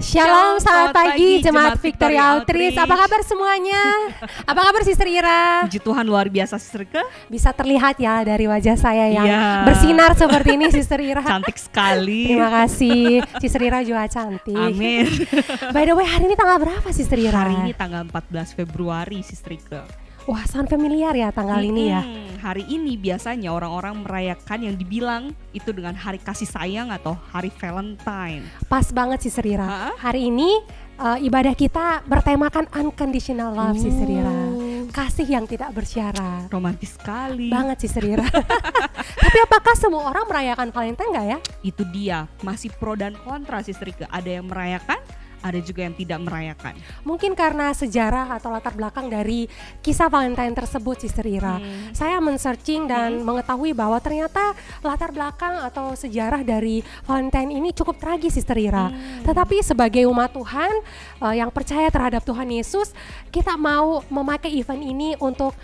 Shalom, selamat pagi Jemaat Victory Outreach. Apa kabar semuanya? Apa kabar Sister Ira? Puji Tuhan, luar biasa Sister Ike. Bisa terlihat ya dari wajah saya yang Iya. bersinar seperti ini Sister Ira. Cantik sekali. Terima kasih. Sister Ira juga cantik. Amin. By the way, hari ini tanggal berapa Sister Ira? Hari ini tanggal 14 Februari Sister Ike. Wah, sangat familiar ya tanggal ini ya. Hari ini biasanya orang-orang merayakan yang dibilang itu dengan hari kasih sayang atau hari Valentine. Pas banget Sister Ira. Ha? Hari ini ibadah kita bertemakan unconditional love Sister Ira. Kasih yang tidak bersyarat. Romantis sekali. Banget Sister Ira. Tapi apakah semua orang merayakan Valentine enggak ya? Itu dia, masih pro dan kontra Sister Ike. Ada yang merayakan, ada juga yang tidak merayakan. Mungkin karena sejarah atau latar belakang dari kisah Valentine tersebut Sister Ira. Saya men-searching dan mengetahui bahwa ternyata latar belakang atau sejarah dari Valentine ini cukup tragis Sister Ira. Tetapi sebagai umat Tuhan yang percaya terhadap Tuhan Yesus, kita mau memakai event ini untuk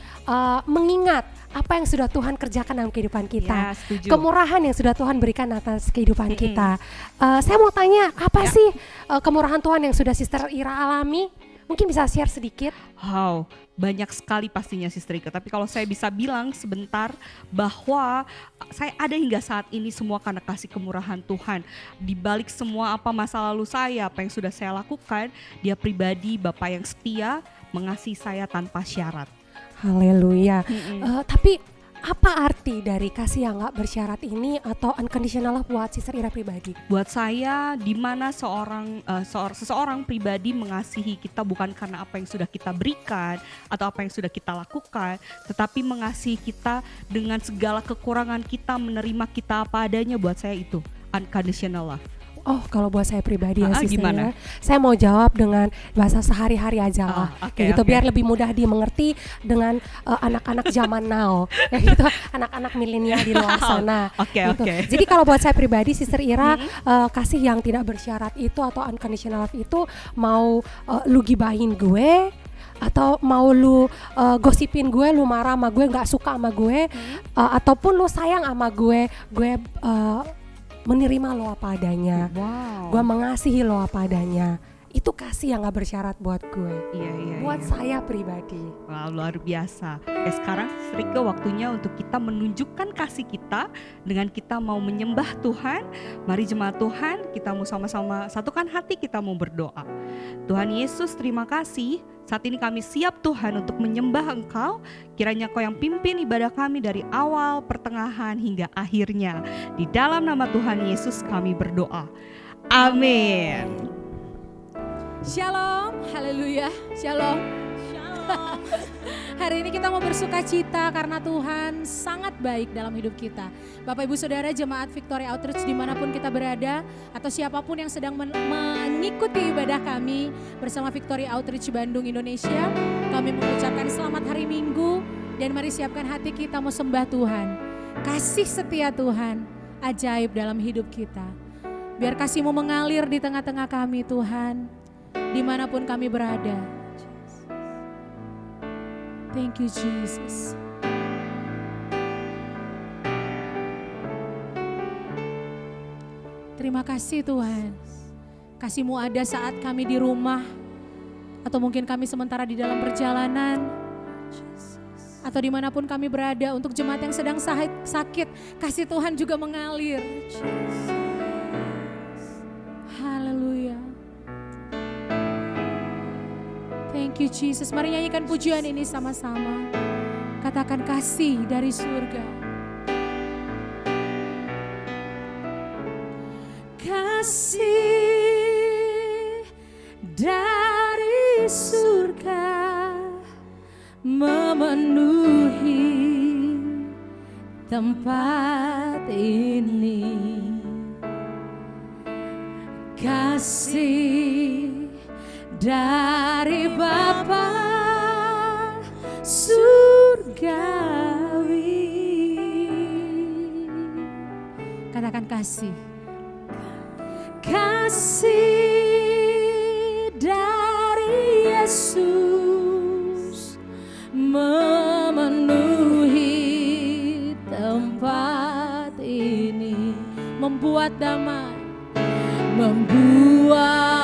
mengingat apa yang sudah Tuhan kerjakan dalam kehidupan kita. Ya, setuju. Kemurahan yang sudah Tuhan berikan atas kehidupan kita. Saya mau tanya, apa sih kemurahan Tuhan yang sudah Sister Ira alami? Mungkin bisa share sedikit. Wow, banyak sekali pastinya Sister Ike. Tapi kalau saya bisa bilang sebentar bahwa saya ada hingga saat ini semua karena kasih kemurahan Tuhan. Di balik semua apa masa lalu saya, apa yang sudah saya lakukan, Dia pribadi Bapa yang setia mengasihi saya tanpa syarat. Haleluya. Tapi apa arti dari kasih yang gak bersyarat ini atau unconditional love buat Sister Ira pribadi? Buat saya, di mana seseorang pribadi mengasihi kita bukan karena apa yang sudah kita berikan atau apa yang sudah kita lakukan, tetapi mengasihi kita dengan segala kekurangan kita, menerima kita apa adanya. Buat saya itu unconditional love. Oh, kalau buat saya pribadi ya Sister gimana? Ira, saya mau jawab dengan bahasa sehari-hari aja lah. Oke, Ya gitu, oke. biar lebih mudah dimengerti dengan anak-anak zaman now. Ya gitu, anak-anak milenial di luar sana. Oke, Gitu. oke. Jadi kalau buat saya pribadi Sister Ira, kasih yang tidak bersyarat itu atau unconditional love itu mau lu gibahin gue atau mau lu gosipin gue, lu marah sama gue, gak suka sama gue, ataupun lu sayang sama gue menerima lo apa adanya, Wow. gue mengasihi lo apa adanya. Itu kasih yang gak bersyarat buat gue, Iya. buat saya pribadi. Wow, luar biasa. Sekarang Sister Ike, waktunya untuk kita menunjukkan kasih kita dengan kita mau menyembah Tuhan. Mari jemaat Tuhan, kita mau sama-sama satukan hati, kita mau berdoa. Tuhan Yesus, terima kasih. Saat ini kami siap Tuhan untuk menyembah Engkau. Kiranya Kau yang pimpin ibadah kami dari awal, pertengahan hingga akhirnya. Di dalam nama Tuhan Yesus kami berdoa. Amin. Shalom, haleluya, shalom. Hari ini kita mau bersuka cita karena Tuhan sangat baik dalam hidup kita. Bapak Ibu Saudara jemaat Victory Outreach dimanapun kita berada, atau siapapun yang sedang mengikuti ibadah kami bersama Victory Outreach Bandung Indonesia, kami mengucapkan selamat hari Minggu dan mari siapkan hati kita mau sembah Tuhan. Kasih setia Tuhan ajaib dalam hidup kita. Biar kasih-Mu mengalir di tengah-tengah kami Tuhan, dimanapun kami berada. Thank you Jesus. Terima kasih Tuhan. Kasih-Mu ada saat kami di rumah, atau mungkin kami sementara di dalam perjalanan, atau dimanapun kami berada. Untuk jemaat yang sedang sakit, kasih Tuhan juga mengalir. Haleluya. Thank you Jesus. Mari nyanyikan pujian ini sama-sama. Katakan kasih dari surga. Kasih dari surga memenuhi tempat ini. Kasih dari Bapa surgawi. Katakan kasih. Kasih dari Yesus memenuhi tempat ini, membuat damai, membuat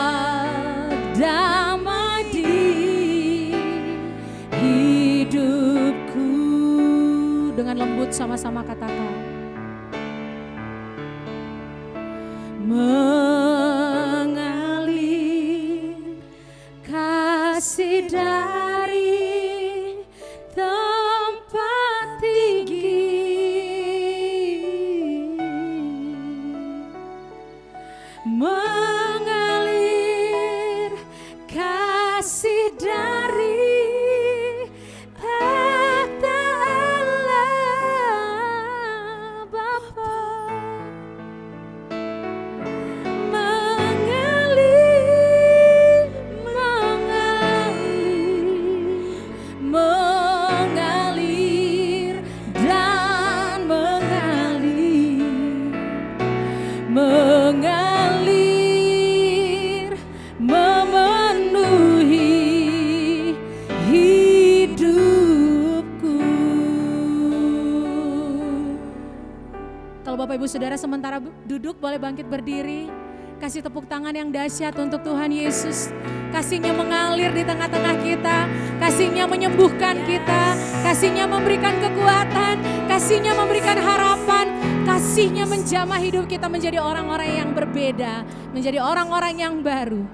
Ibu Saudara sementara duduk boleh bangkit berdiri. Kasih tepuk tangan yang dahsyat untuk Tuhan Yesus. Kasih-Nya mengalir di tengah-tengah kita. Kasih-Nya menyembuhkan kita. Kasih-Nya memberikan kekuatan. Kasih-Nya memberikan harapan. Kasih-Nya menjamah hidup kita menjadi orang-orang yang berbeda. Menjadi orang-orang yang baru.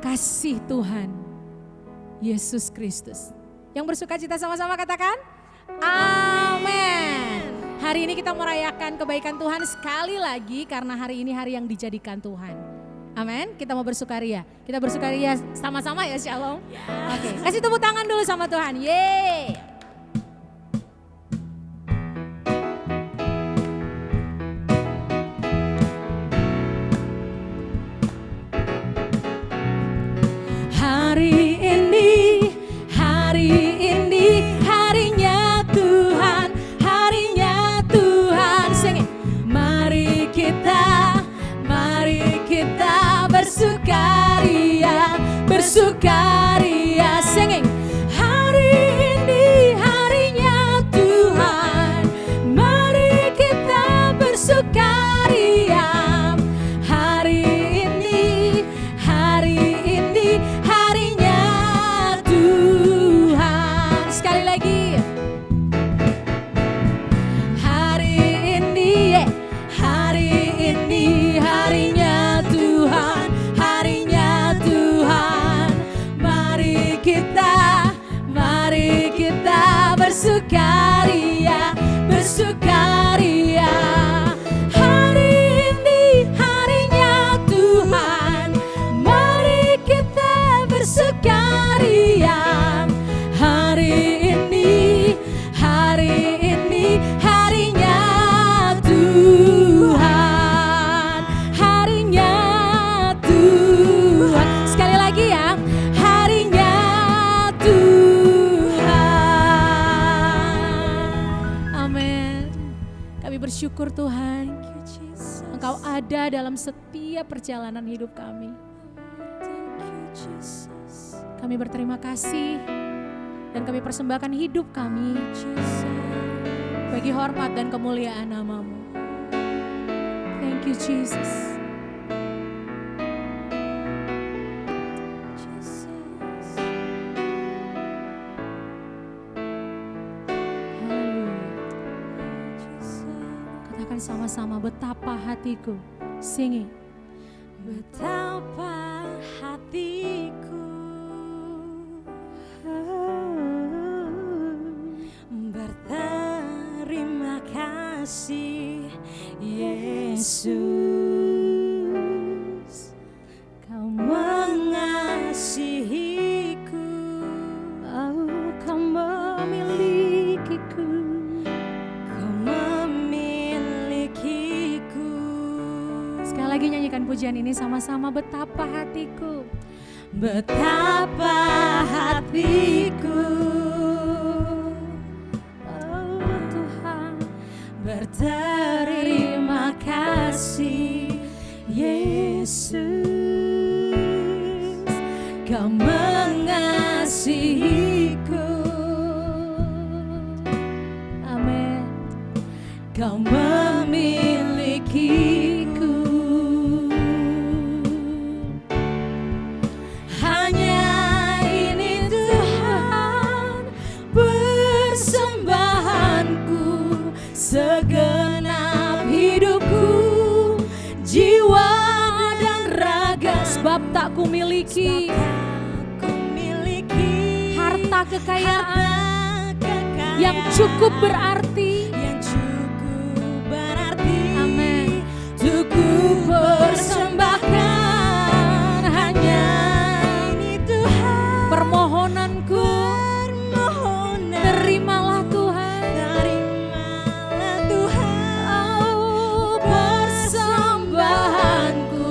Kasih Tuhan Yesus Kristus. Yang bersuka cita sama-sama katakan amin. Hari ini kita merayakan kebaikan Tuhan sekali lagi karena hari ini hari yang dijadikan Tuhan. Amin. Kita mau bersukaria. Kita bersukaria sama-sama ya, Shalom. Oke, kasih tepuk tangan dulu sama Tuhan. Yeay. Hari ini harinya Tuhan, harinya Tuhan. Sing it. Mari kita bersukaria, bersukaria. Singing. Hari ini harinya Tuhan, mari kita bersukaria. Hari ini harinya Tuhan. Sekali lagi. Hari ini harinya Tuhan, harinya Tuhan. Mari kita bersukaria, bersukaria. Hari ini harinya Tuhan, mari kita bersukaria. Hari ini harinya Tuhan, harinya Tuhan. Sekali lagi ya, harinya Tuhan. Amin. Kami bersyukur Tuhan, Engkau ada dalam setiap perjalanan hidup kami. Kami berterima kasih dan kami persembahkan hidup kami bagi hormat dan kemuliaan nama-Mu. Thank you Jesus. Haleluya. Katakan sama-sama, betapa hatiku. Sing it. Betapa hatiku berterima kasih Yesus, Kau mengasihiku, Kau memilikiku, Kau memilikiku. Sekali lagi nyanyikan pujian ini sama-sama, betapa hatiku, betapa hatiku, oh Tuhan, berterima kasih Yesus, Kau mengasihiku. Amin. Kau memilikiku. Hanya ini Tuhan persembahanku, segenap hidupku, jiwa dan raga. Sebab tak kumiliki harta kekayaan yang cukup berarti, amin, untuk ku persembahkan. Hanya ini Tuhan permohonanku, terimalah Tuhan, oh persembahanku,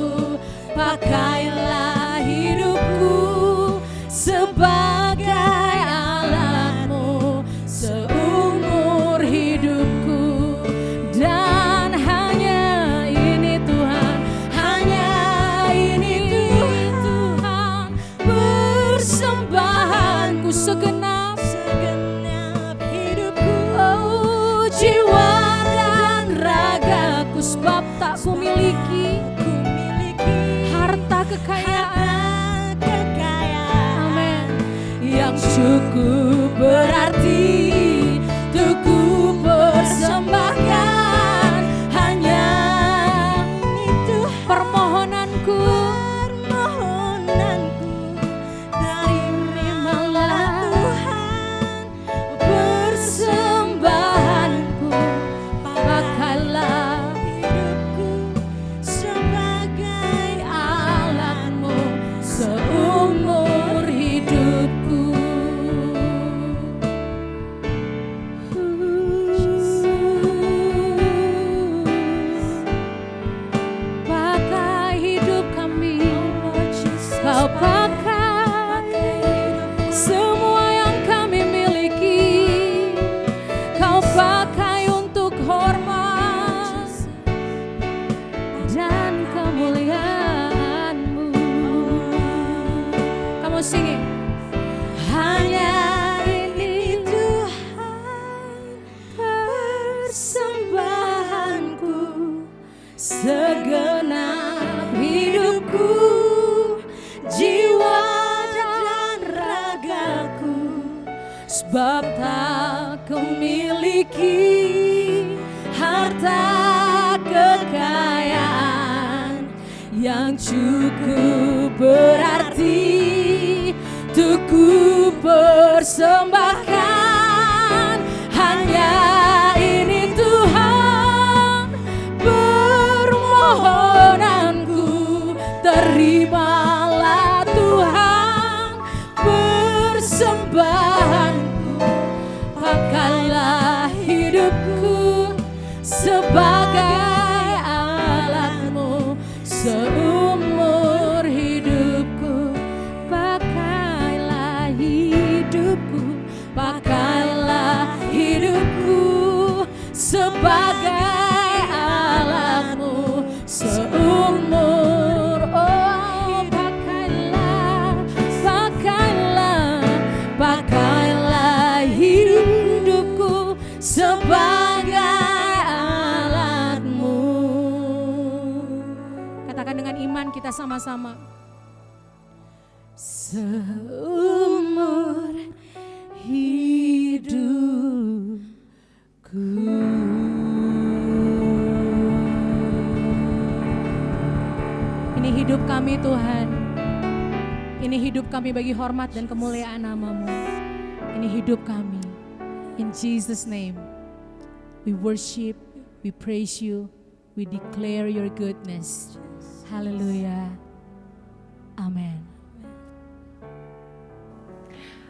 pakailah hidupku sebagai alatmu seumur hidupku. Dan hanya ini Tuhan, hanya kekayaan. Amin. Yang cukup berarti untuk ku persembahkan hanya itu permohonanku terimalah Tuhan persembahanku, pakailah hidupku sebagai alatmu seumur hidupku. Pakai hidup kami, kau pakai semua yang kami miliki, kau pakai untuk hormat dan kemuliaan-Mu. Kamu singing. Hanya ini Tuhan persembahanku, segenap hidupku, jiwa dan ragaku, sebab tak kumiliki harta kekayaan yang cukup berarti untuk ku persembahkan hanya ini Tuhan permohonanku, terimalah Tuhan persembahanku, pakailah hidupku sebagai alat-Mu seumur hidupku, pakailah hidupku, pakailah hidupku sebagai alat-Mu seumur. Oh, pakailah hidupku sebagai alat-Mu. Katakan dengan iman kita sama-sama. Seumur hidupku. Ini hidup kami Tuhan. Ini hidup kami bagi hormat dan kemuliaan nama-Mu. Ini hidup kami. In Jesus' name, we worship, we praise You, we declare Your goodness. Hallelujah. Amen.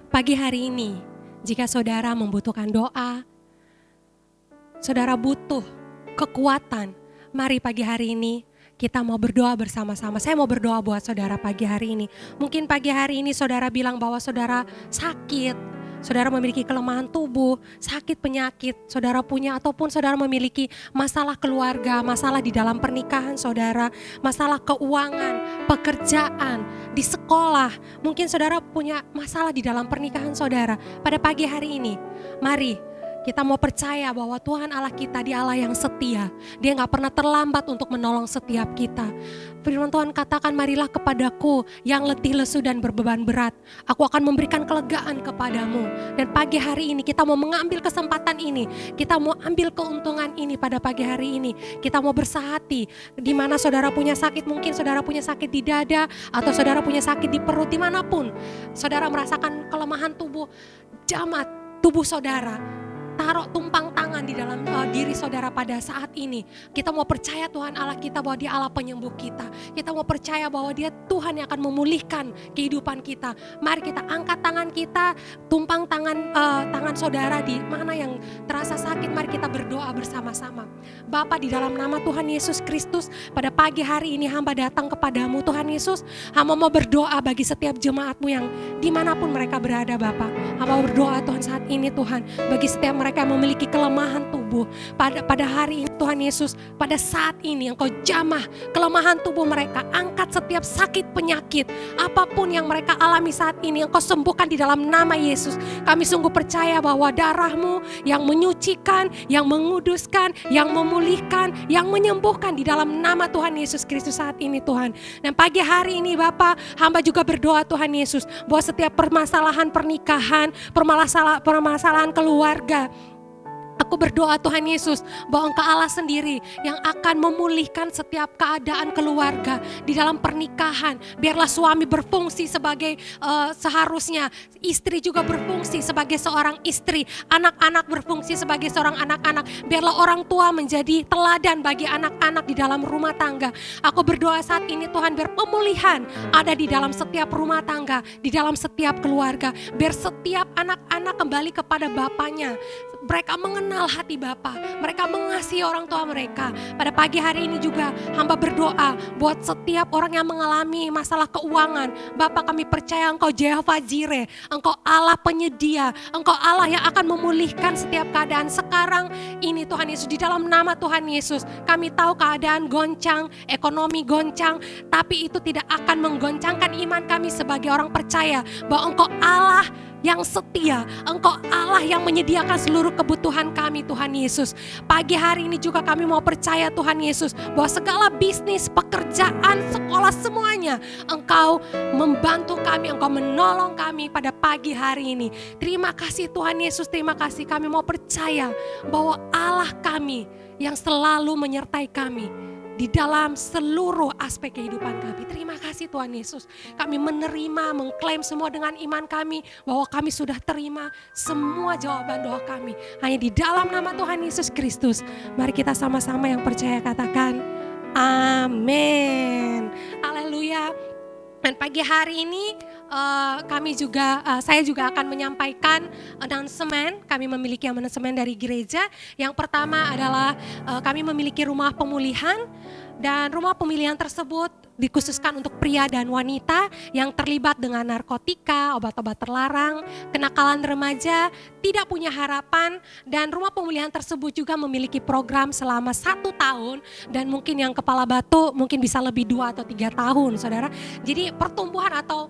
Pagi hari ini, jika saudara membutuhkan doa, saudara butuh kekuatan, mari pagi hari ini kita mau berdoa bersama-sama. Saya mau berdoa buat saudara pagi hari ini. Mungkin pagi hari ini saudara bilang bahwa saudara sakit, saudara memiliki kelemahan tubuh, sakit penyakit, saudara punya ataupun saudara memiliki masalah keluarga, masalah di dalam pernikahan saudara, masalah keuangan, pekerjaan, di sekolah. Mungkin saudara punya masalah di dalam pernikahan saudara. Pada pagi hari ini, mari kita mau percaya bahwa Tuhan Allah kita, Dia Allah yang setia. Dia gak pernah terlambat untuk menolong setiap kita. Firman Tuhan katakan, marilah kepadaku yang letih lesu dan berbeban berat. Aku akan memberikan kelegaan kepadamu. Dan pagi hari ini kita mau mengambil kesempatan ini. Kita mau ambil keuntungan ini pada pagi hari ini. Kita mau bersahati. Di mana saudara punya sakit, mungkin saudara punya sakit di dada, atau saudara punya sakit di perut, dimanapun. Saudara merasakan kelemahan tubuh, jamat tubuh saudara. Taruh tumpang tangan di dalam diri saudara pada saat ini. Kita mau percaya Tuhan Allah kita bahwa Dia Allah penyembuh kita. Kita mau percaya bahwa Dia Tuhan yang akan memulihkan kehidupan kita. Mari kita angkat tangan kita, tumpang tangan saudara di mana yang terasa sakit. Mari kita berdoa bersama-sama. Bapa, di dalam nama Tuhan Yesus Kristus, pada pagi hari ini hamba datang kepadamu Tuhan Yesus. Hamba mau berdoa bagi setiap jemaat-Mu yang dimanapun mereka berada Bapa. Hamba berdoa Tuhan saat ini Tuhan, bagi setiap mereka yang memiliki kelemahan tubuh, tubuh. Pada hari ini Tuhan Yesus, pada saat ini Engkau jamah kelemahan tubuh mereka, angkat setiap sakit penyakit, apapun yang mereka alami saat ini, Engkau sembuhkan di dalam nama Yesus. Kami sungguh percaya bahwa darah-Mu yang menyucikan, yang menguduskan, yang memulihkan, yang menyembuhkan di dalam nama Tuhan Yesus Kristus saat ini Tuhan. Dan pagi hari ini Bapa, hamba juga berdoa Tuhan Yesus, bahwa setiap permasalahan pernikahan, permasalahan keluarga, aku berdoa Tuhan Yesus bahwa Engkau Allah sendiri yang akan memulihkan setiap keadaan keluarga di dalam pernikahan. Biarlah suami berfungsi sebagai seharusnya, istri juga berfungsi sebagai seorang istri, anak-anak berfungsi sebagai seorang anak-anak. Biarlah orang tua menjadi teladan bagi anak-anak di dalam rumah tangga. Aku berdoa saat ini Tuhan, biar pemulihan ada di dalam setiap rumah tangga, di dalam setiap keluarga. Biar setiap anak-anak kembali kepada bapaknya. Mereka mengenal hati Bapa, mereka mengasihi orang tua mereka. Pada pagi hari ini juga hamba berdoa buat setiap orang yang mengalami masalah keuangan. Bapa, kami percaya Engkau Jehovah Jireh, Engkau Allah penyedia, Engkau Allah yang akan memulihkan setiap keadaan sekarang ini Tuhan Yesus. Di dalam nama Tuhan Yesus, kami tahu keadaan goncang, ekonomi goncang, tapi itu tidak akan menggoncangkan iman kami sebagai orang percaya bahwa Engkau Allah yang setia, Engkau Allah yang menyediakan seluruh kebutuhan kami Tuhan Yesus. Pagi hari ini juga kami mau percaya Tuhan Yesus bahwa segala bisnis, pekerjaan, sekolah semuanya Engkau membantu kami, Engkau menolong kami pada pagi hari ini. Terima kasih Tuhan Yesus, terima kasih. Kami mau percaya bahwa Allah kami yang selalu menyertai kami di dalam seluruh aspek kehidupan kami. Terima kasih Tuhan Yesus. Kami menerima, mengklaim semua dengan iman kami bahwa kami sudah terima semua jawaban doa kami. Hanya di dalam nama Tuhan Yesus Kristus. Mari kita sama-sama yang percaya katakan amin. Haleluya. Dan pagi hari ini saya juga akan menyampaikan announcement. Kami memiliki announcement dari gereja. Yang pertama adalah kami memiliki rumah pemulihan, dan rumah pemulihan tersebut dikhususkan untuk pria dan wanita yang terlibat dengan narkotika, obat-obat terlarang, kenakalan remaja, tidak punya harapan. Dan rumah pemulihan tersebut juga memiliki program selama 1 tahun, dan mungkin yang kepala batu mungkin bisa lebih 2 atau 3 tahun saudara. Jadi pertumbuhan atau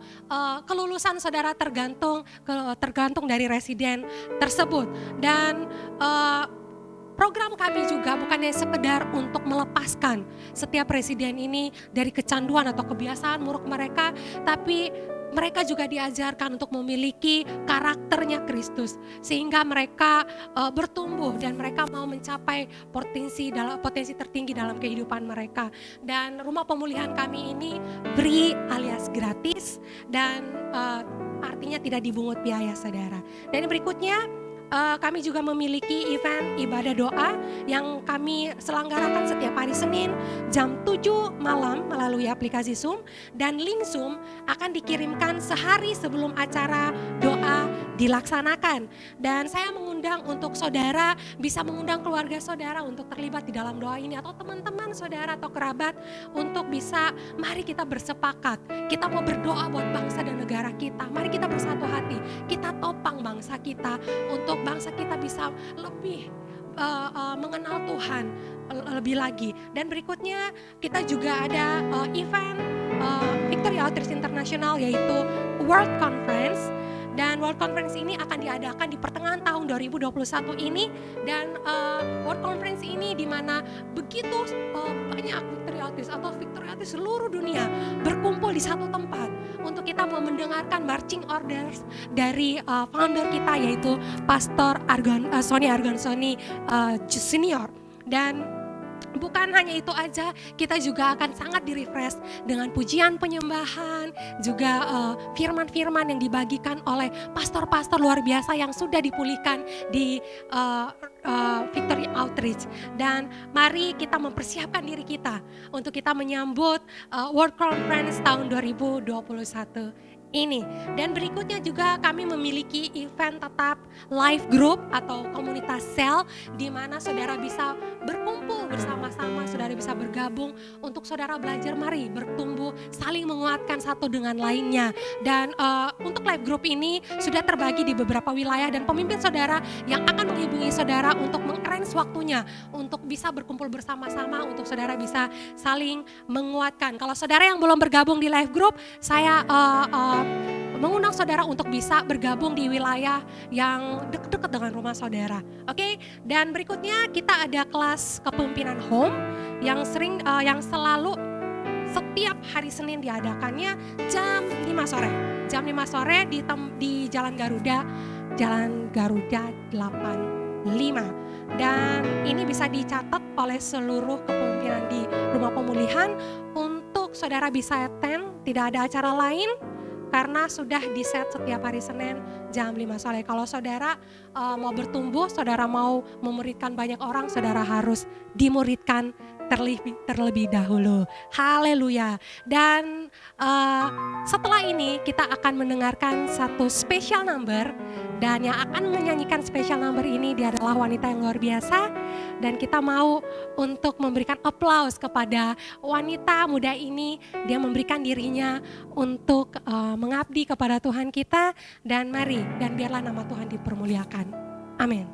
kelulusan saudara tergantung dari residen tersebut. Dan program kami juga bukannya sekedar untuk melepaskan setiap residen ini dari kecanduan atau kebiasaan buruk mereka, tapi mereka juga diajarkan untuk memiliki karakternya Kristus, sehingga mereka bertumbuh dan mereka mau mencapai potensi tertinggi dalam kehidupan mereka. Dan rumah pemulihan kami ini free alias gratis, dan artinya tidak dibungut biaya saudara. Dan berikutnya, kami juga memiliki event ibadah doa yang kami selenggarakan setiap hari Senin jam 7 malam melalui aplikasi Zoom, dan link Zoom akan dikirimkan sehari sebelum acara doa dilaksanakan. Dan saya mengundang untuk saudara bisa mengundang keluarga saudara untuk terlibat di dalam doa ini, atau teman-teman saudara atau kerabat untuk bisa, mari kita bersepakat, kita mau berdoa buat bangsa dan negara kita. Mari kita bersatu hati, kita topang bangsa kita untuk bangsa kita bisa lebih mengenal Tuhan lebih lagi. Dan berikutnya kita juga ada event Victory Outreach International, yaitu World Conference. Dan World Conference ini akan diadakan di pertengahan tahun 2021 ini. Dan World Conference ini di mana begitu banyak Victory Outreach atau Victory Outreach seluruh dunia berkumpul di satu tempat untuk kita mau mendengarkan marching orders dari founder kita, yaitu Pastor Sony Argansoni Senior. Dan bukan hanya itu aja, kita juga akan sangat di-refresh dengan pujian penyembahan, juga firman-firman yang dibagikan oleh pastor-pastor luar biasa yang sudah dipulihkan di Victory Outreach. Dan mari kita mempersiapkan diri kita untuk kita menyambut World Conference tahun 2021 ini. Dan berikutnya juga kami memiliki event tetap live group atau komunitas sel di mana saudara bisa berkumpul bersama-sama, saudara bisa bergabung untuk saudara belajar, mari bertumbuh, saling menguatkan satu dengan lainnya. Dan untuk live group ini sudah terbagi di beberapa wilayah dan pemimpin saudara yang akan menghubungi saudara untuk mengarrange waktunya untuk bisa berkumpul bersama-sama, untuk saudara bisa saling menguatkan. Kalau saudara yang belum bergabung di live group, saya mengundang saudara untuk bisa bergabung di wilayah yang dekat-dekat dengan rumah saudara. Oke? Dan berikutnya kita ada kelas kepemimpinan home yang selalu setiap hari Senin diadakannya jam 5 sore. Jam 5 sore di Jalan Garuda 85. Dan ini bisa dicatat oleh seluruh kepemimpinan di rumah pemulihan untuk saudara bisa attend, tidak ada acara lain karena sudah di-set setiap hari Senin jam 5 sore. Kalau saudara mau bertumbuh, saudara mau memuridkan banyak orang, saudara harus dimuridkan terlebih dahulu. Haleluya. Dan setelah ini kita akan mendengarkan satu special number, dan yang akan menyanyikan special number ini dia adalah wanita yang luar biasa, dan kita mau untuk memberikan aplaus kepada wanita muda ini. Dia memberikan dirinya untuk mengabdi kepada Tuhan kita, dan mari dan biarlah nama Tuhan dipermuliakan. Amin.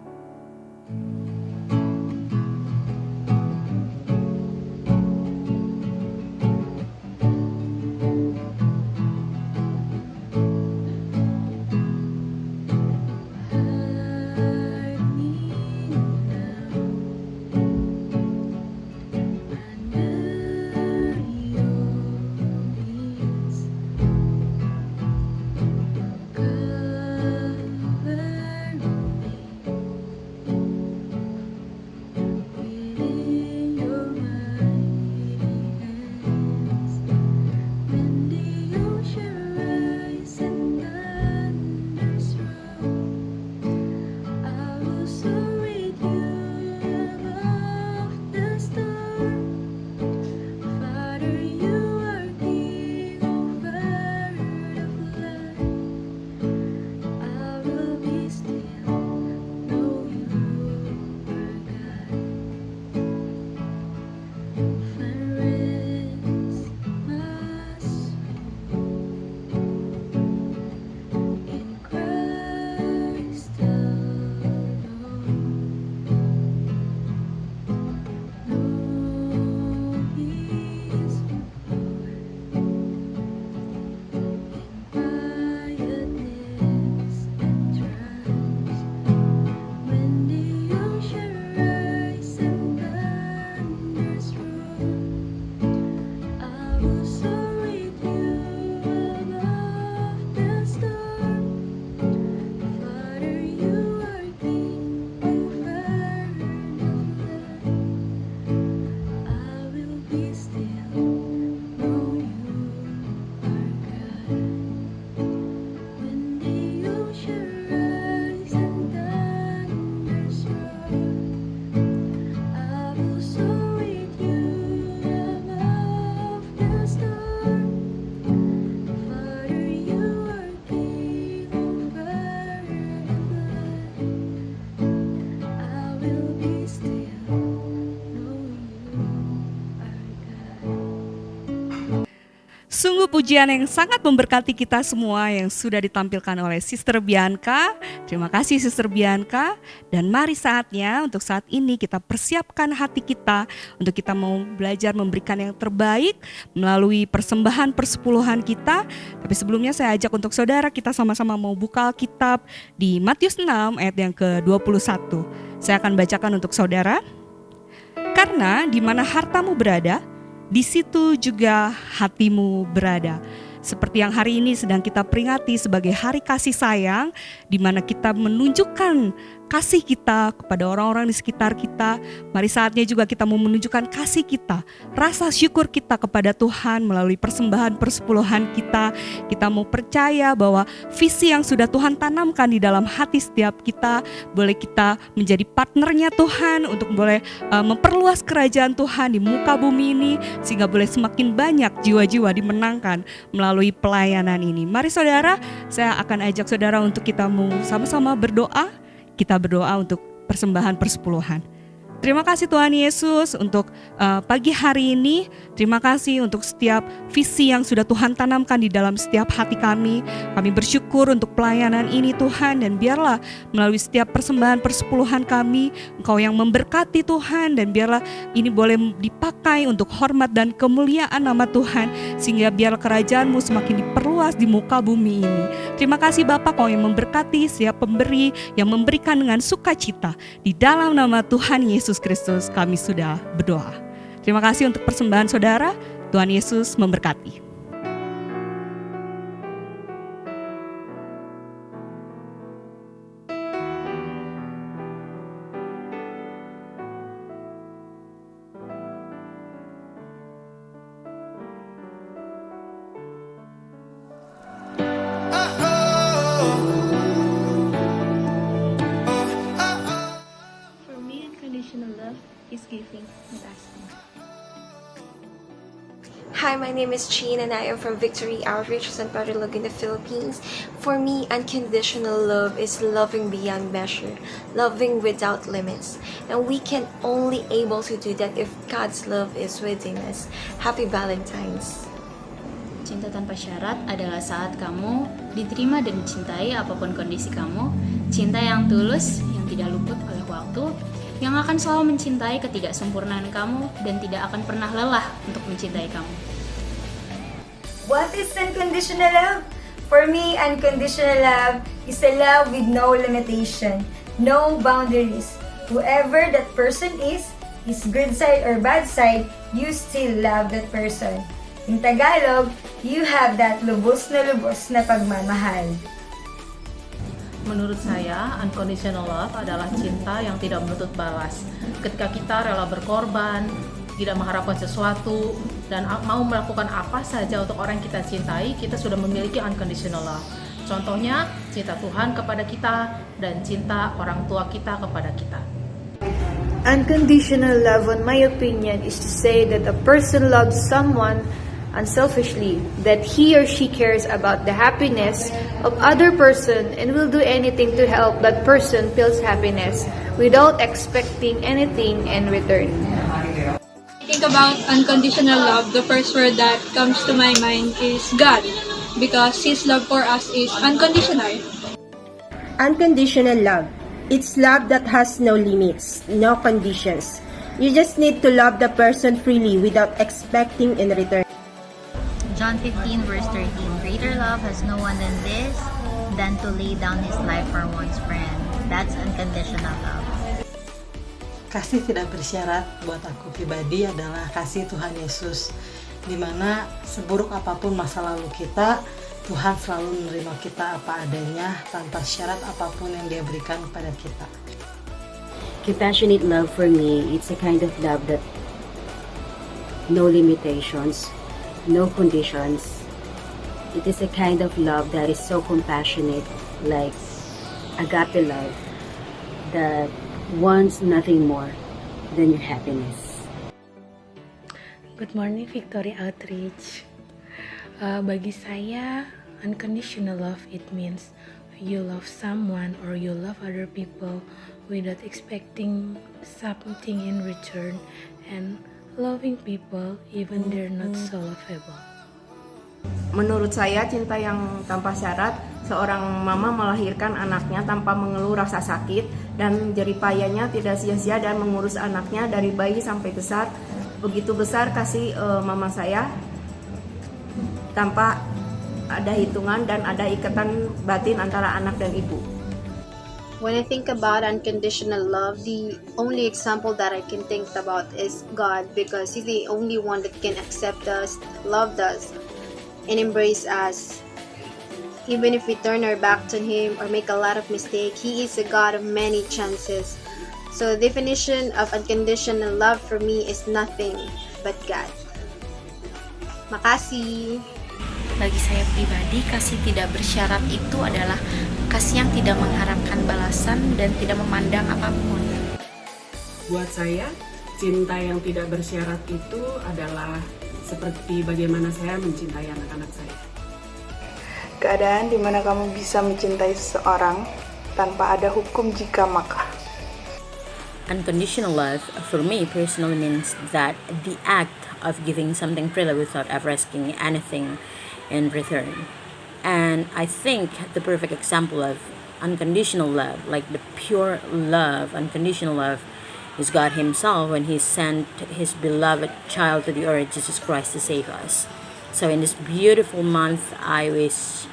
Sungguh pujian yang sangat memberkati kita semua yang sudah ditampilkan oleh Sister Bianca. Terima kasih Sister Bianca. Dan mari saatnya untuk saat ini kita persiapkan hati kita untuk kita mau belajar memberikan yang terbaik melalui persembahan persepuluhan kita. Tapi sebelumnya saya ajak untuk saudara kita sama-sama mau buka Alkitab di Matius 6 ayat yang ke-21. Saya akan bacakan untuk saudara. Karena di mana hartamu berada, di situ juga hatimu berada. Seperti yang hari ini sedang kita peringati sebagai hari kasih sayang, di mana kita menunjukkan kasih kita kepada orang-orang di sekitar kita. Mari saatnya juga kita mau menunjukkan kasih kita, rasa syukur kita kepada Tuhan melalui persembahan persepuluhan kita. Kita mau percaya bahwa visi yang sudah Tuhan tanamkan di dalam hati setiap kita, boleh kita menjadi partnernya Tuhan untuk boleh memperluas kerajaan Tuhan di muka bumi ini, sehingga boleh semakin banyak jiwa-jiwa dimenangkan melalui pelayanan ini. Mari saudara, saya akan ajak saudara untuk kita mau sama-sama berdoa. Kita berdoa untuk persembahan persepuluhan. Terima kasih Tuhan Yesus untuk pagi hari ini. Terima kasih untuk setiap visi yang sudah Tuhan tanamkan di dalam setiap hati kami. Kami bersyukur untuk pelayanan ini Tuhan, dan biarlah melalui setiap persembahan persepuluhan kami, Engkau yang memberkati Tuhan, dan biarlah ini boleh dipakai untuk hormat dan kemuliaan nama Tuhan, sehingga biar kerajaan-Mu semakin diperluas di muka bumi ini. Terima kasih Bapa, Kau yang memberkati setiap pemberi yang memberikan dengan sukacita. Di dalam nama Tuhan Yesus Kristus kami sudah berdoa. Terima kasih untuk persembahan saudara. Tuhan Yesus memberkati. For me, unconditional love is giving and asking. Hi, my name is Chin and I am from Victory Outreach, San Pedro, Laguna, Philippines. For me, unconditional love is loving beyond measure, loving without limits. And we can only able to do that if God's love is within us. Happy Valentine's. Cinta tanpa syarat adalah saat kamu diterima dan dicintai apapun kondisi kamu. Cinta yang tulus, yang tidak luput oleh waktu, yang akan selalu mencintai ketidaksempurnaan kamu dan tidak akan pernah lelah untuk mencintai kamu. What is unconditional love? For me, unconditional love is a love with no limitation, no boundaries. Whoever that person is, his good side or bad side, you still love that person. In Tagalog, you have that lubos na pagmamahal. Menurut saya, unconditional love adalah cinta yang tidak menuntut balas. Ketika kita rela berkorban, tidak mengharapkan sesuatu, dan mau melakukan apa saja untuk orang yang kita cintai, kita sudah memiliki unconditional love. Contohnya, cinta Tuhan kepada kita dan cinta orang tua kita kepada kita. Unconditional love, in my opinion, is to say that a person loves someone unselfishly, that he or she cares about the happiness of other person and will do anything to help that person feels happiness without expecting anything in return. Think about unconditional love, the first word that comes to my mind is God, because His love for us is unconditional. Unconditional love. It's love that has no limits, no conditions. You just need to love the person freely without expecting in return. John 15 verse 13, greater love has no one than this, than to lay down his life for one's friend. That's unconditional love. Kasih tidak bersyarat buat aku pribadi adalah kasih Tuhan Yesus, dimana seburuk apapun masa lalu kita, Tuhan selalu menerima kita apa adanya tanpa syarat apapun yang Dia berikan kepada kita. Compassionate love for me, it's a kind of love that no limitations, no conditions. It is a kind of love that is so compassionate, like agape love, that wants nothing more than your happiness. Good morning, Victory Outreach. Bagi saya, unconditional love, it means you love someone or you love other people without expecting something in return, and loving people even they're not so lovable. Menurut saya, cinta yang tanpa syarat, seorang mama melahirkan anaknya tanpa mengeluh rasa sakit dan jerih payahnya tidak sia-sia dan mengurus anaknya dari bayi sampai besar. Begitu besar kasih mama saya tanpa ada hitungan dan ada ikatan batin antara anak dan ibu. When I think about unconditional love, the only example that I can think about is God, because He's the only one that can accept us, love us, and embrace us even if we turn our back on Him or make a lot of mistakes, He is a God of many chances. So the definition of unconditional love for me is nothing but God. Makasih. Bagi saya pribadi, kasih tidak bersyarat itu adalah kasih yang tidak mengharapkan balasan dan tidak memandang apapun. Buat saya, cinta yang tidak bersyarat itu adalah seperti bagaimana saya mencintai anak-anak saya. Keadaan di mana kamu bisa mencintai seseorang tanpa ada hukum jika maka. Unconditional love for me personally means that the act of giving something freely without ever asking anything in return. And I think the perfect example of unconditional love, like the pure love, unconditional love, is God Himself when He sent His beloved child to the earth, Jesus Christ, to save us. So in this beautiful month, I wish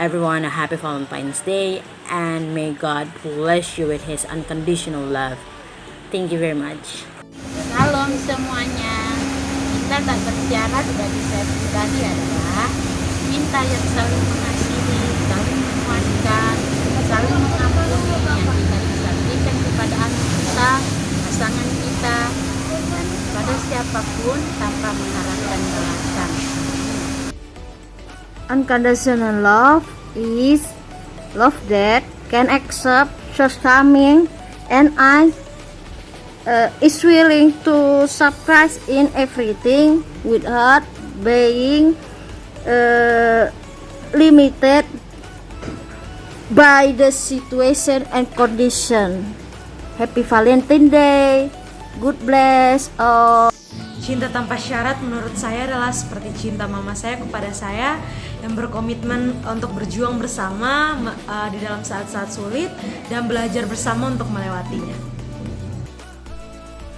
everyone a happy Valentine's Day, and may God bless you with His unconditional love. Thank you very much. Shalom semuanya. Cinta tak bersyarat bagi saya pribadi adalah cinta yang selalu mengasihi, selalu memuaskan, selalu mengampuni yang kita bisa berikan kepada anak kita, pasangan kita, dan pada siapapun tanpa mengharapkan balasan. Unconditional love is love that can accept shortcomings and is willing to surprise in everything without being limited by the situation and condition. Happy Valentine's Day. Good bless all. Cinta tanpa syarat menurut saya adalah seperti cinta mama saya kepada saya yang berkomitmen untuk berjuang bersama di dalam saat-saat sulit dan belajar bersama untuk melewatinya.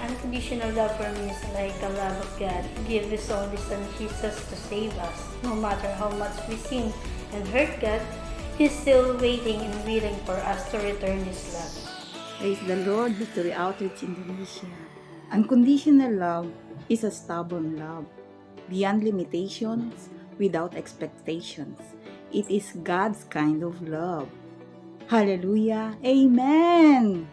Unconditional love for me is like the love of God. He gave His only Son Jesus to save us. No matter how much we sin and hurt God, He's still waiting and willing for us to return His love. Praise the Lord, Victory Outreach Indonesia. Unconditional love is a stubborn love, beyond limitations, without expectations. It is God's kind of love. Hallelujah, Amen.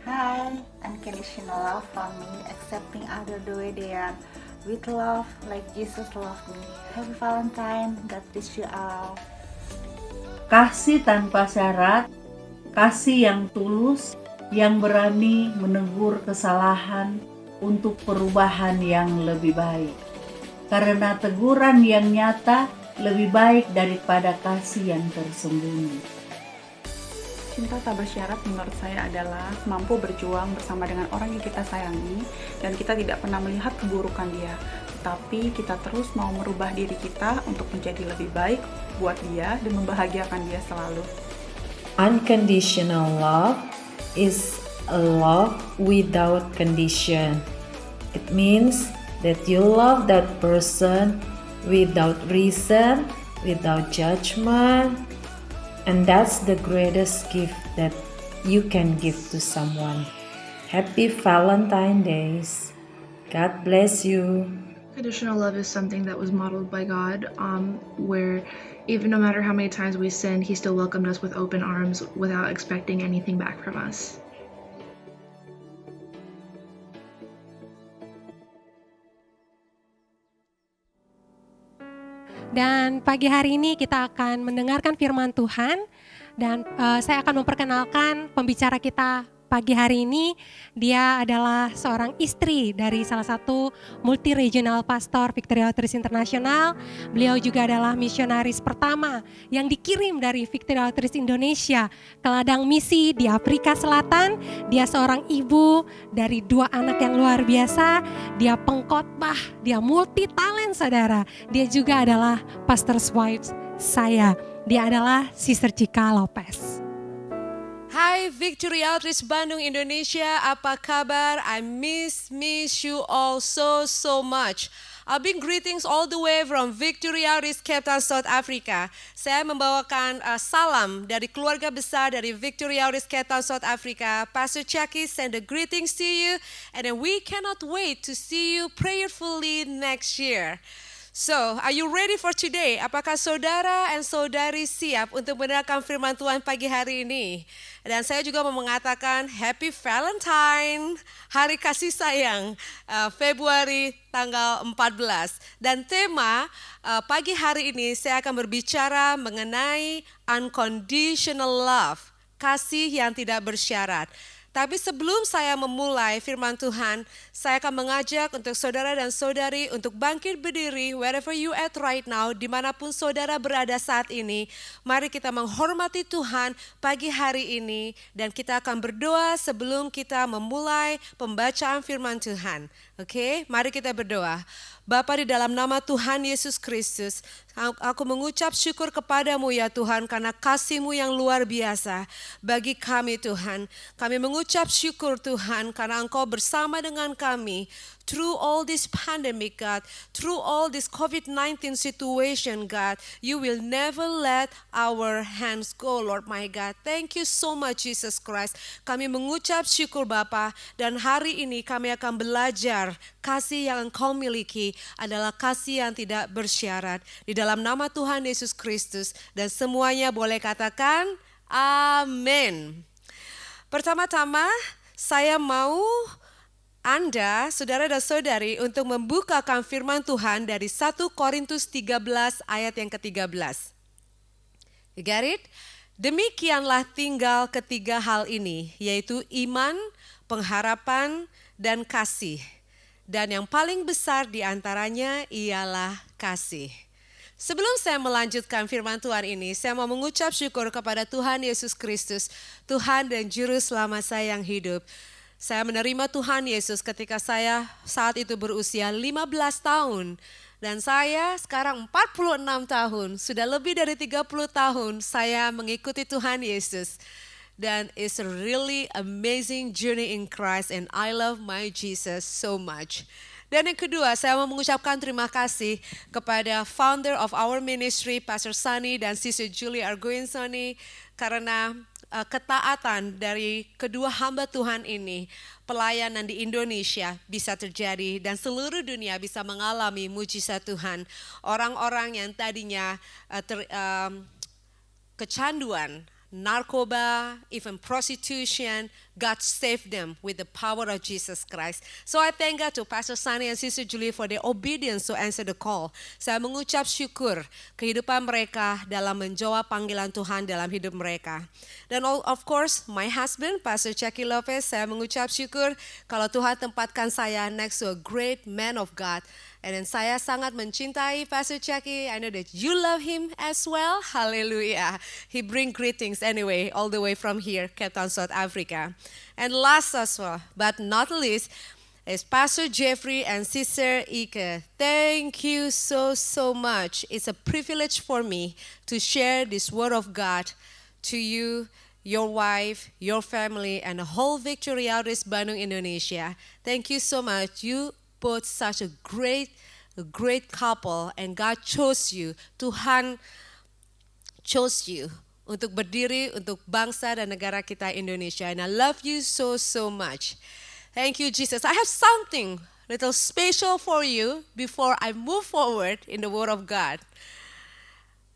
Hi, unconditional love for me, accepting other the way they are, with love like Jesus loved me. Happy Valentine, God bless you all. Kasih tanpa syarat, kasih yang tulus, yang berani menegur kesalahan untuk perubahan yang lebih baik. Karena teguran yang nyata lebih baik daripada kasih yang tersembunyi. Cinta tak bersyarat menurut saya adalah mampu berjuang bersama dengan orang yang kita sayangi dan kita tidak pernah melihat keburukan dia, tetapi kita terus mau merubah diri kita untuk menjadi lebih baik buat dia dan membahagiakan dia selalu. Unconditional love is a love without condition. It means that you love that person without reason, without judgment. And that's the greatest gift that you can give to someone. Happy Valentine's Day. God bless you. Unconditional love is something that was modeled by God, where even no matter how many times we sinned, He still welcomed us with open arms without expecting anything back from us. Dan pagi hari ini kita akan mendengarkan firman Tuhan dan saya akan memperkenalkan pembicara kita pagi hari ini. Dia adalah seorang istri dari salah satu multi-regional pastor Victory Outreach International. Beliau juga adalah misionaris pertama yang dikirim dari Victory Outreach Indonesia ke ladang misi di Afrika Selatan. Dia seorang ibu dari 2 anak yang luar biasa. Dia pengkhotbah, dia multi talent saudara. Dia juga adalah pastor's wife saya. Dia adalah Sister Cika Lopez. Hai Victory Outreach Bandung Indonesia, apa kabar? I miss you all so much. A big greetings all the way from Victory Outreach Cape Town, South Africa. Saya membawakan salam dari keluarga besar dari Victory Outreach Cape Town, South Africa. Pastor Chucky send the greetings to you, and then we cannot wait to see you prayerfully next year. So, are you ready for today? Apakah saudara dan saudari siap untuk mendengarkan firman Tuhan pagi hari ini? Dan saya juga mau mengatakan Happy Valentine, Hari Kasih Sayang, Februari tanggal 14. Dan tema pagi hari ini saya akan berbicara mengenai unconditional love, kasih yang tidak bersyarat. Tapi sebelum saya memulai firman Tuhan, saya akan mengajak untuk saudara dan saudari untuk bangkit berdiri wherever you at right now, dimanapun saudara berada saat ini. Mari kita menghormati Tuhan pagi hari ini dan kita akan berdoa sebelum kita memulai pembacaan firman Tuhan. Oke, mari kita berdoa. Bapa, di dalam nama Tuhan Yesus Kristus, aku mengucap syukur kepadamu ya Tuhan karena kasih-Mu yang luar biasa bagi kami Tuhan. Kami mengucap syukur Tuhan karena Engkau bersama dengan kami through all this pandemic, God, through all this COVID-19 situation, God. You will never let our hands go, Lord my God. Thank you so much, Jesus Christ. Kami mengucap syukur Bapa, dan hari ini kami akan belajar kasih yang Engkau miliki adalah kasih yang tidak bersyarat. Di dalam nama Tuhan Yesus Kristus, dan semuanya boleh katakan amin. Pertama-tama saya mau Anda, saudara dan saudari, untuk membukakan firman Tuhan dari 1 Korintus 13 ayat yang ke-13. You got it? Demikianlah tinggal ketiga hal ini, yaitu iman, pengharapan, dan kasih. Dan yang paling besar di antaranya ialah kasih. Sebelum saya melanjutkan firman Tuhan ini, saya mau mengucap syukur kepada Tuhan Yesus Kristus, Tuhan dan Juru Selamat saya yang hidup. Saya menerima Tuhan Yesus ketika saya saat itu berusia 15 tahun. Dan saya sekarang 46 tahun, sudah lebih dari 30 tahun saya mengikuti Tuhan Yesus. Dan it's a really amazing journey in Christ and I love my Jesus so much. Dan yang kedua, saya mau mengucapkan terima kasih kepada founder of our ministry, Pastor Sunny dan Sister Julie Arguinsoni, karena ketaatan dari kedua hamba Tuhan ini, pelayanan di Indonesia bisa terjadi dan seluruh dunia bisa mengalami mujizat Tuhan. Orang-orang yang tadinya kecanduan, narkoba, even prostitution, God saved them with the power of Jesus Christ. So I thank God to Pastor Sunny and Sister Julie for their obedience to answer the call. Saya mengucap syukur kehidupan mereka dalam menjawab panggilan Tuhan dalam hidup mereka. Dan of course, my husband, Pastor Chucky Lopez, saya mengucap syukur kalau Tuhan tempatkan saya next to a great man of God. Dan saya sangat mencintai Pastor Chucky. I know that you love him as well. Hallelujah. He bring greetings anyway, all the way from here, Cape Town, South Africa. And last as well, but not least, is Pastor Jeffrey and Sister Ike. Thank you so much. It's a privilege for me to share this word of God to you, your wife, your family, and the whole Victory Outreach Bandung, Indonesia. Thank you so much. You both such a great couple, and God chose you. Tuhan chose you untuk berdiri untuk bangsa dan negara kita Indonesia. And I love you so much. Thank you, Jesus. I have something little special for you before I move forward in the Word of God.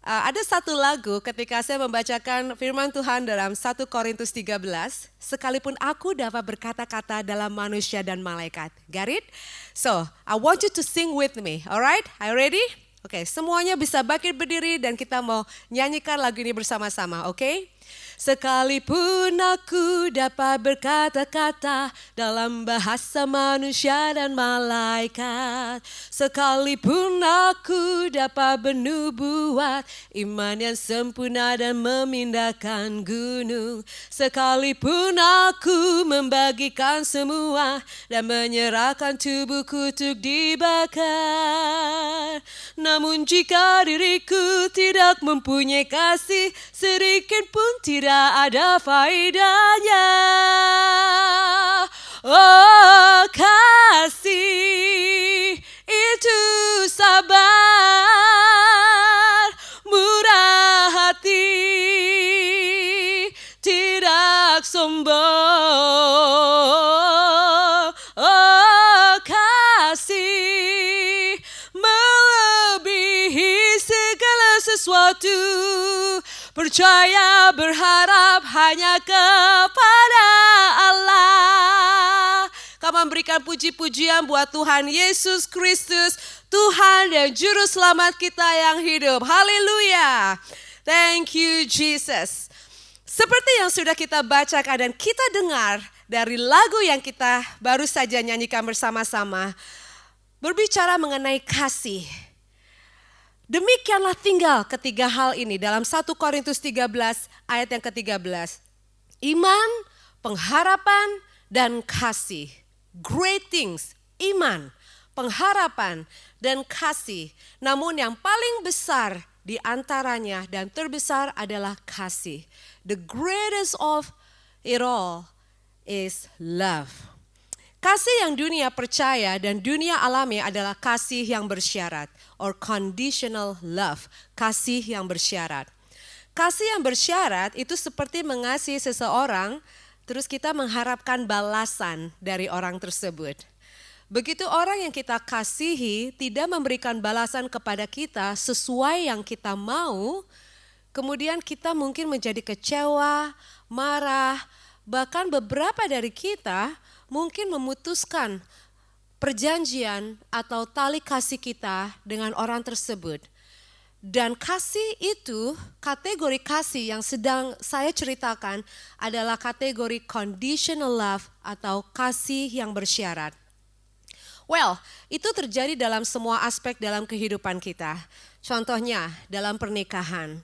Ada satu lagu ketika saya membacakan firman Tuhan dalam 1 Korintus 13, sekalipun aku dapat berkata-kata dalam manusia dan malaikat. Got it? So, I want you to sing with me. Alright? Are you ready? Oke, semuanya bisa bangkit berdiri dan kita mau nyanyikan lagu ini bersama-sama, oke? Sekalipun aku dapat berkata-kata dalam bahasa manusia dan malaikat, sekalipun aku dapat bernubuat, iman yang sempurna dan memindahkan gunung, sekalipun aku membagikan semua dan menyerahkan tubuhku untuk dibakar, namun jika diriku tidak mempunyai kasih, sedikit pun tidak ada faedahnya. Oh, kasih itu sabar, murah hati, tidak sombong. Oh, kasih melebihi sesuatu. Percaya berharap hanya kepada Allah. Kami memberikan puji-pujian buat Tuhan Yesus Kristus, Tuhan dan Juru Selamat kita yang hidup. Haleluya. Thank you Jesus. Seperti yang sudah kita bacakan dan kita dengar dari lagu yang kita baru saja nyanyikan bersama-sama, berbicara mengenai kasih. Demikianlah tinggal ketiga hal ini dalam 1 Korintus 13 ayat yang ke-13. Iman, pengharapan, dan kasih. Great things, iman, pengharapan, dan kasih. Namun yang paling besar di antaranya dan terbesar adalah kasih. The greatest of it all is love. Kasih yang dunia percaya dan dunia alami adalah kasih yang bersyarat, or conditional love, kasih yang bersyarat. Kasih yang bersyarat itu seperti mengasihi seseorang, terus kita mengharapkan balasan dari orang tersebut. Begitu orang yang kita kasihi tidak memberikan balasan kepada kita sesuai yang kita mau, kemudian kita mungkin menjadi kecewa, marah, bahkan beberapa dari kita mungkin memutuskan perjanjian atau tali kasih kita dengan orang tersebut. Dan kasih itu, kategori kasih yang sedang saya ceritakan adalah kategori conditional love atau kasih yang bersyarat. Well, itu terjadi dalam semua aspek dalam kehidupan kita. Contohnya dalam pernikahan.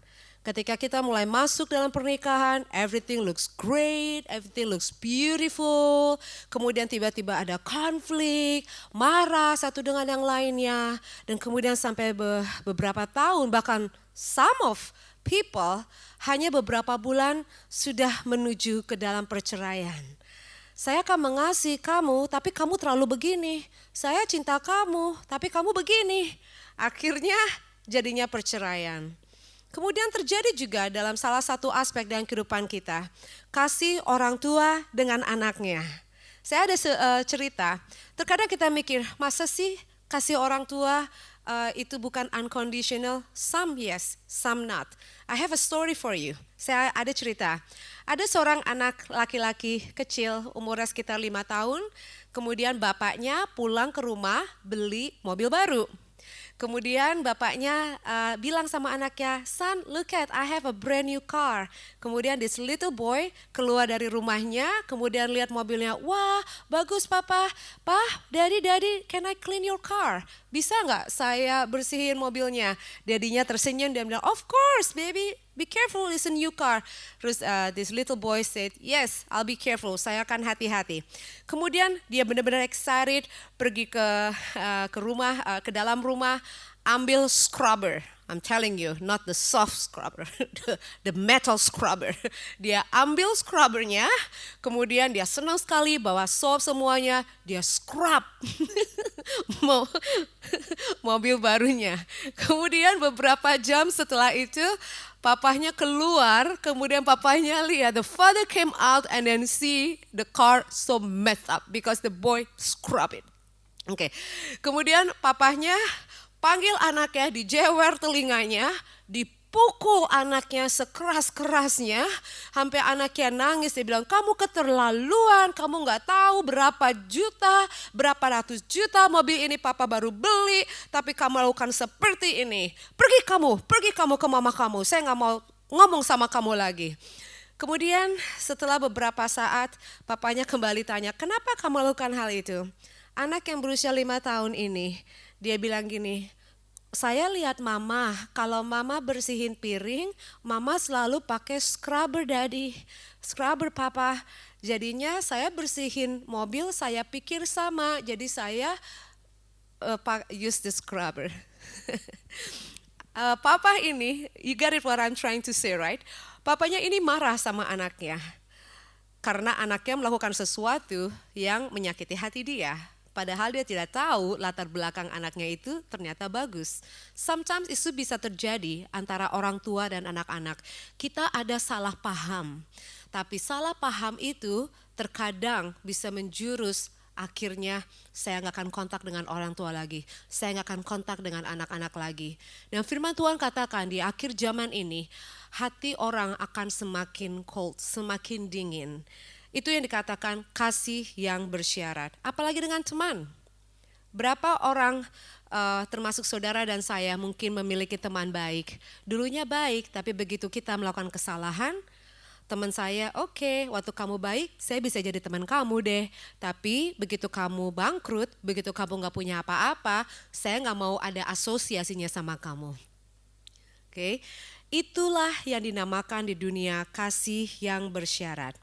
Ketika kita mulai masuk dalam pernikahan, everything looks great, everything looks beautiful. Kemudian tiba-tiba ada konflik, marah satu dengan yang lainnya. Dan kemudian sampai beberapa tahun, bahkan some of people hanya beberapa bulan sudah menuju ke dalam perceraian. Saya akan mengasihi kamu, tapi kamu terlalu begini. Saya cinta kamu, tapi kamu begini. Akhirnya jadinya perceraian. Kemudian terjadi juga dalam salah satu aspek dalam kehidupan kita, kasih orang tua dengan anaknya. Saya ada cerita, terkadang kita mikir, masa sih kasih orang tua itu bukan unconditional? Some yes, some not. I have a story for you. Saya ada cerita, ada seorang anak laki-laki kecil umurnya sekitar 5 tahun, kemudian bapaknya pulang ke rumah beli mobil baru. Kemudian bapaknya bilang sama anaknya, son, look at, I have a brand new car. Kemudian this little boy keluar dari rumahnya, kemudian lihat mobilnya, wah bagus papa, daddy, can I clean your car? Bisa nggak saya bersihin mobilnya? Dadinya tersenyum, dia bilang, of course baby, be careful, it's a new car. Terus this little boy said, yes, I'll be careful, saya akan hati-hati. Kemudian dia benar-benar excited, pergi ke rumah, ke dalam rumah, ambil scrubber. I'm telling you, not the soft scrubber, the metal scrubber. Dia ambil scrubbernya, kemudian dia senang sekali bawa soap semuanya, dia scrub mobil barunya. Kemudian beberapa jam setelah itu, papahnya keluar, kemudian papahnya lihat, the father came out and then see the car so messed up because the boy scrub it. Oke. Kemudian papahnya panggil anaknya, dijewer telinganya, dipukul anaknya sekeras-kerasnya, sampai anaknya nangis, dia bilang, kamu keterlaluan, kamu gak tahu berapa juta, berapa ratus juta mobil ini papa baru beli, tapi kamu lakukan seperti ini. Pergi kamu ke mama kamu, saya gak mau ngomong sama kamu lagi. Kemudian setelah beberapa saat, papanya kembali tanya, kenapa kamu lakukan hal itu? Anak yang berusia 5 tahun ini, dia bilang gini, saya lihat mama, kalau mama bersihin piring, mama selalu pakai scrubber daddy, scrubber papa. Jadinya saya bersihin mobil, saya pikir sama, jadi saya use the scrubber. Papa ini, you get it what I'm trying to say, right? Papanya ini marah sama anaknya, karena anaknya melakukan sesuatu yang menyakiti hati dia. Padahal dia tidak tahu latar belakang anaknya itu ternyata bagus. Sometimes itu bisa terjadi antara orang tua dan anak-anak. Kita ada salah paham. Tapi salah paham itu terkadang bisa menjurus akhirnya saya nggak akan kontak dengan orang tua lagi. Saya nggak akan kontak dengan anak-anak lagi. Dan firman Tuhan katakan di akhir zaman ini, hati orang akan semakin cold, semakin dingin. Itu yang dikatakan kasih yang bersyarat. Apalagi dengan teman. Berapa orang termasuk saudara dan saya mungkin memiliki teman baik. Dulunya baik, tapi begitu kita melakukan kesalahan, teman saya, oke, waktu kamu baik, saya bisa jadi teman kamu deh. Tapi begitu kamu bangkrut, begitu kamu gak punya apa-apa, saya gak mau ada asosiasinya sama kamu. Oke, itulah yang dinamakan di dunia kasih yang bersyarat.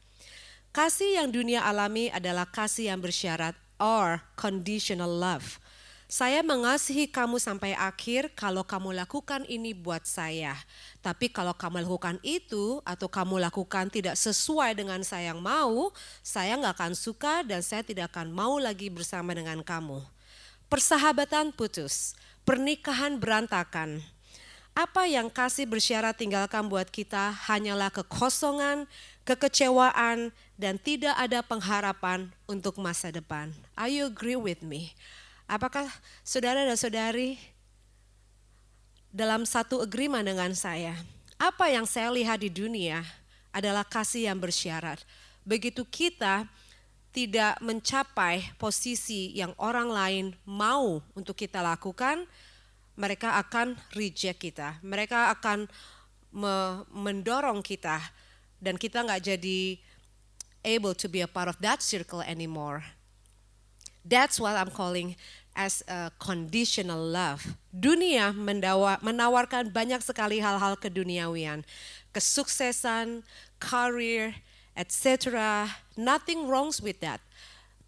Kasih yang dunia alami adalah kasih yang bersyarat or conditional love. Saya mengasihi kamu sampai akhir kalau kamu lakukan ini buat saya. Tapi kalau kamu lakukan itu atau kamu lakukan tidak sesuai dengan saya yang mau, saya gak akan suka dan saya tidak akan mau lagi bersama dengan kamu. Persahabatan putus, pernikahan berantakan. Apa yang kasih bersyarat tinggalkan buat kita hanyalah kekosongan, kekecewaan, dan tidak ada pengharapan untuk masa depan. Are you agree with me? Apakah saudara dan saudari dalam satu agreement dengan saya? Apa yang saya lihat di dunia adalah kasih yang bersyarat. Begitu kita tidak mencapai posisi yang orang lain mau untuk kita lakukan, mereka akan reject kita. Mereka akan mendorong kita dan kita nggak jadi able to be a part of that circle anymore. That's what I'm calling as a conditional love. Dunia menawarkan banyak sekali hal-hal keduniawian. Kesuksesan, career, etc. Nothing wrong with that.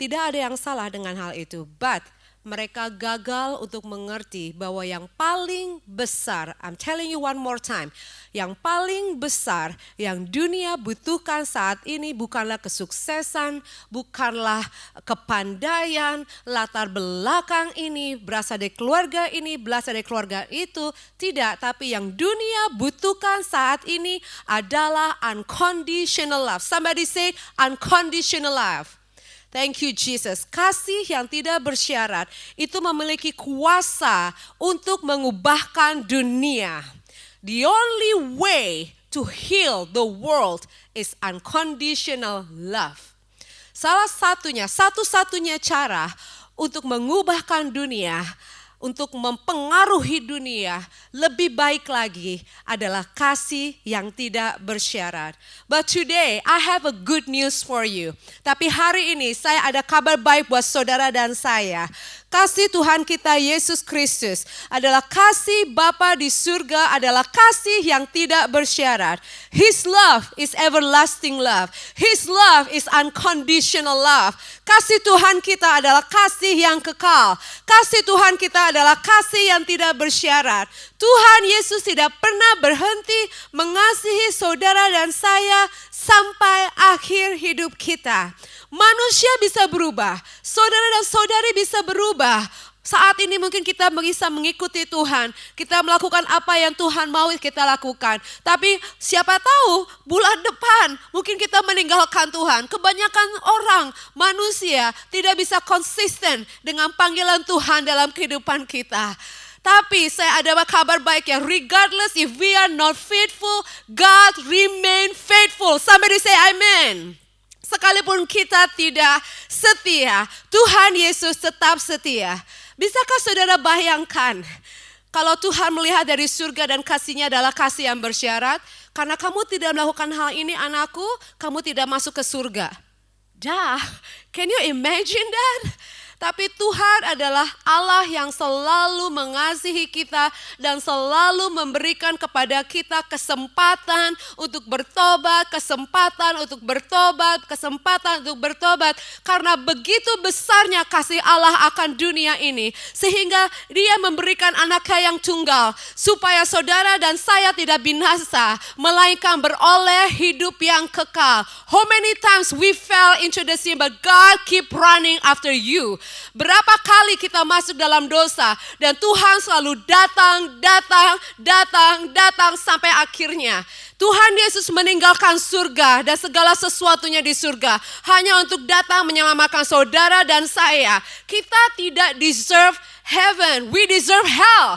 Tidak ada yang salah dengan hal itu. But mereka gagal untuk mengerti bahwa yang paling besar, I'm telling you one more time, yang paling besar yang dunia butuhkan saat ini bukanlah kesuksesan, bukanlah kepandaian, latar belakang ini, berasal dari keluarga ini, berasal dari keluarga itu, tidak. Tapi yang dunia butuhkan saat ini adalah unconditional love. Somebody say unconditional love. Thank you Jesus. Kasih yang tidak bersyarat itu memiliki kuasa untuk mengubahkan dunia. The only way to heal the world is unconditional love. Salah satunya, satu-satunya cara untuk mengubahkan dunia, untuk mempengaruhi dunia lebih baik lagi adalah kasih yang tidak bersyarat. But today I have a good news for you. Tapi hari ini saya ada kabar baik buat saudara dan saya. Kasih Tuhan kita Yesus Kristus adalah kasih Bapa di surga, adalah kasih yang tidak bersyarat. His love is everlasting love. His love is unconditional love. Kasih Tuhan kita adalah kasih yang kekal. Kasih Tuhan kita adalah kasih yang tidak bersyarat. Tuhan Yesus tidak pernah berhenti mengasihi saudara dan saya sampai akhir hidup kita. Manusia bisa berubah, saudara dan saudari bisa berubah. Saat ini mungkin kita bisa mengikuti Tuhan, kita melakukan apa yang Tuhan mau kita lakukan. Tapi siapa tahu bulan depan mungkin kita meninggalkan Tuhan. Kebanyakan orang, manusia tidak bisa konsisten dengan panggilan Tuhan dalam kehidupan kita. Tapi saya ada kabar baik ya, regardless if we are not faithful, God remain faithful. Somebody say amen. Sekalipun kita tidak setia, Tuhan Yesus tetap setia. Bisakah saudara bayangkan kalau Tuhan melihat dari surga dan kasih-Nya adalah kasih yang bersyarat? Karena kamu tidak melakukan hal ini anakku, kamu tidak masuk ke surga. Dah, can you imagine that? Tapi Tuhan adalah Allah yang selalu mengasihi kita dan selalu memberikan kepada kita kesempatan untuk bertobat, kesempatan untuk bertobat, kesempatan untuk bertobat. Karena begitu besarnya kasih Allah akan dunia ini, sehingga Dia memberikan anaknya yang tunggal, supaya saudara dan saya tidak binasa, melainkan beroleh hidup yang kekal. How many times we fell into the sin, but God keep running after you. Berapa kali kita masuk dalam dosa dan Tuhan selalu datang sampai akhirnya. Tuhan Yesus meninggalkan surga dan segala sesuatunya di surga hanya untuk datang menyelamatkan saudara dan saya. Kita tidak deserve heaven, we deserve hell.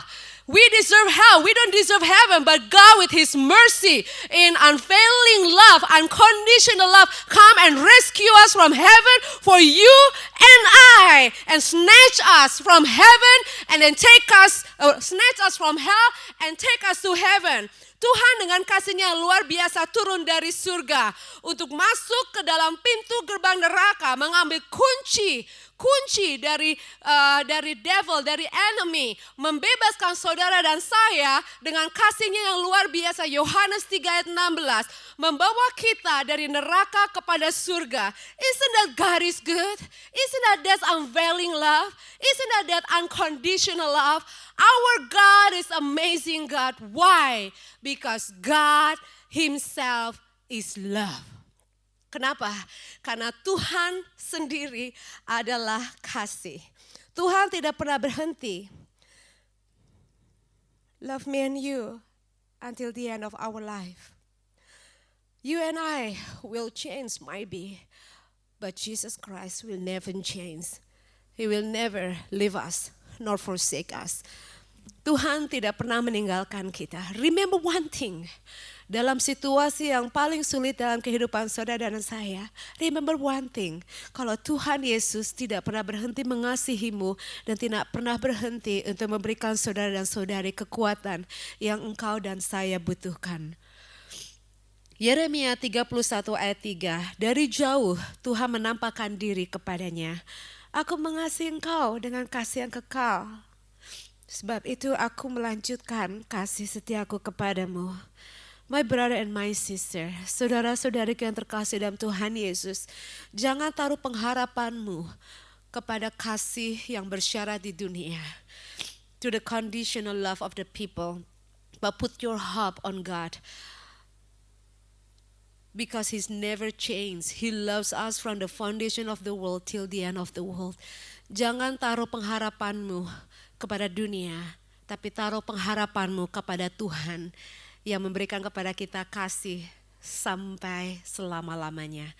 We deserve hell. We don't deserve heaven, but God with His mercy in unfailing love, unconditional love, come and rescue us from heaven for you and I, and snatch us from heaven and then snatch us from hell and take us to heaven. Tuhan dengan kasih-Nya yang luar biasa turun dari surga untuk masuk ke dalam pintu gerbang neraka, mengambil kunci dari devil, dari enemy, membebaskan saudara dan saya dengan kasih-Nya yang luar biasa. Yohanes 3 ayat 16, membawa kita dari neraka kepada surga. Isn't that God is good? Isn't that unveiling love? Isn't that unconditional love? Our God is amazing God. Why? Because God Himself is love. Kenapa? Karena Tuhan sendiri adalah kasih. Tuhan tidak pernah berhenti. Love me and you until the end of our life. You and I will change maybe, but Jesus Christ will never change. He will never leave us nor forsake us. Tuhan tidak pernah meninggalkan kita. Remember one thing. Dalam situasi yang paling sulit dalam kehidupan saudara dan saya, remember one thing. Kalau Tuhan Yesus tidak pernah berhenti mengasihimu dan tidak pernah berhenti untuk memberikan saudara dan saudari kekuatan yang engkau dan saya butuhkan. Yeremia 31 ayat 3, dari jauh Tuhan menampakkan diri kepadanya. Aku mengasihi engkau dengan kasih yang kekal. Sebab itu aku melanjutkan kasih setiaku kepadamu. My brother and my sister, saudara-saudariku yang terkasih dalam Tuhan Yesus, jangan taruh pengharapanmu kepada kasih yang bersyarat di dunia, to the conditional love of the people, but put your hope on God. Because He's never changed. He loves us from the foundation of the world till the end of the world. Jangan taruh pengharapanmu kepada dunia, tapi taruh pengharapanmu kepada Tuhan yang memberikan kepada kita kasih sampai selama-lamanya.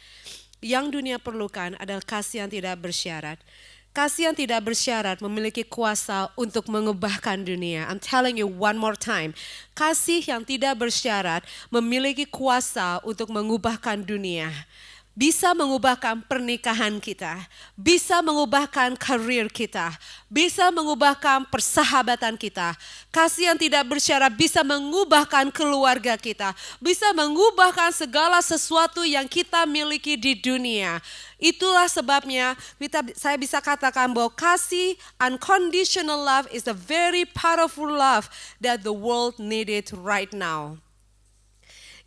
Yang dunia perlukan adalah kasih yang tidak bersyarat. Kasih yang tidak bersyarat memiliki kuasa untuk mengubahkan dunia. I'm telling you one more time. Kasih yang tidak bersyarat memiliki kuasa untuk mengubahkan dunia. Bisa mengubahkan pernikahan kita, bisa mengubahkan karir kita, bisa mengubahkan persahabatan kita. Kasih yang tidak bersyarat bisa mengubahkan keluarga kita, bisa mengubahkan segala sesuatu yang kita miliki di dunia. Itulah sebabnya saya bisa katakan bahwa kasih, unconditional love is a very powerful love that the world needed right now.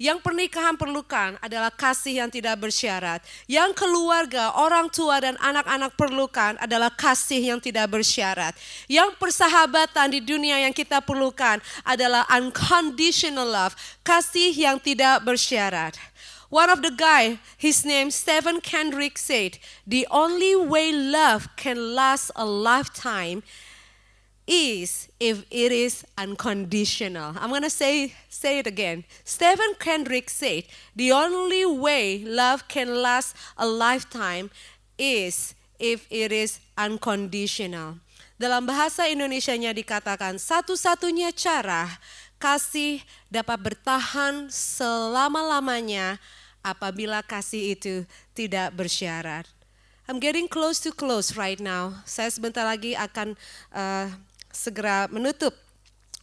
Yang pernikahan perlukan adalah kasih yang tidak bersyarat. Yang keluarga, orang tua dan anak-anak perlukan adalah kasih yang tidak bersyarat. Yang persahabatan di dunia yang kita perlukan adalah unconditional love, kasih yang tidak bersyarat. One of the guy, his name Stephen Kendrick said, the only way love can last a lifetime is if it is unconditional. I'm going to say it again. Stephen Kendrick said, the only way love can last a lifetime is if it is unconditional. Dalam bahasa Indonesianya dikatakan, satu-satunya cara kasih dapat bertahan selama-lamanya apabila kasih itu tidak bersyarat. I'm getting close to close right now. Saya sebentar lagi akan segera menutup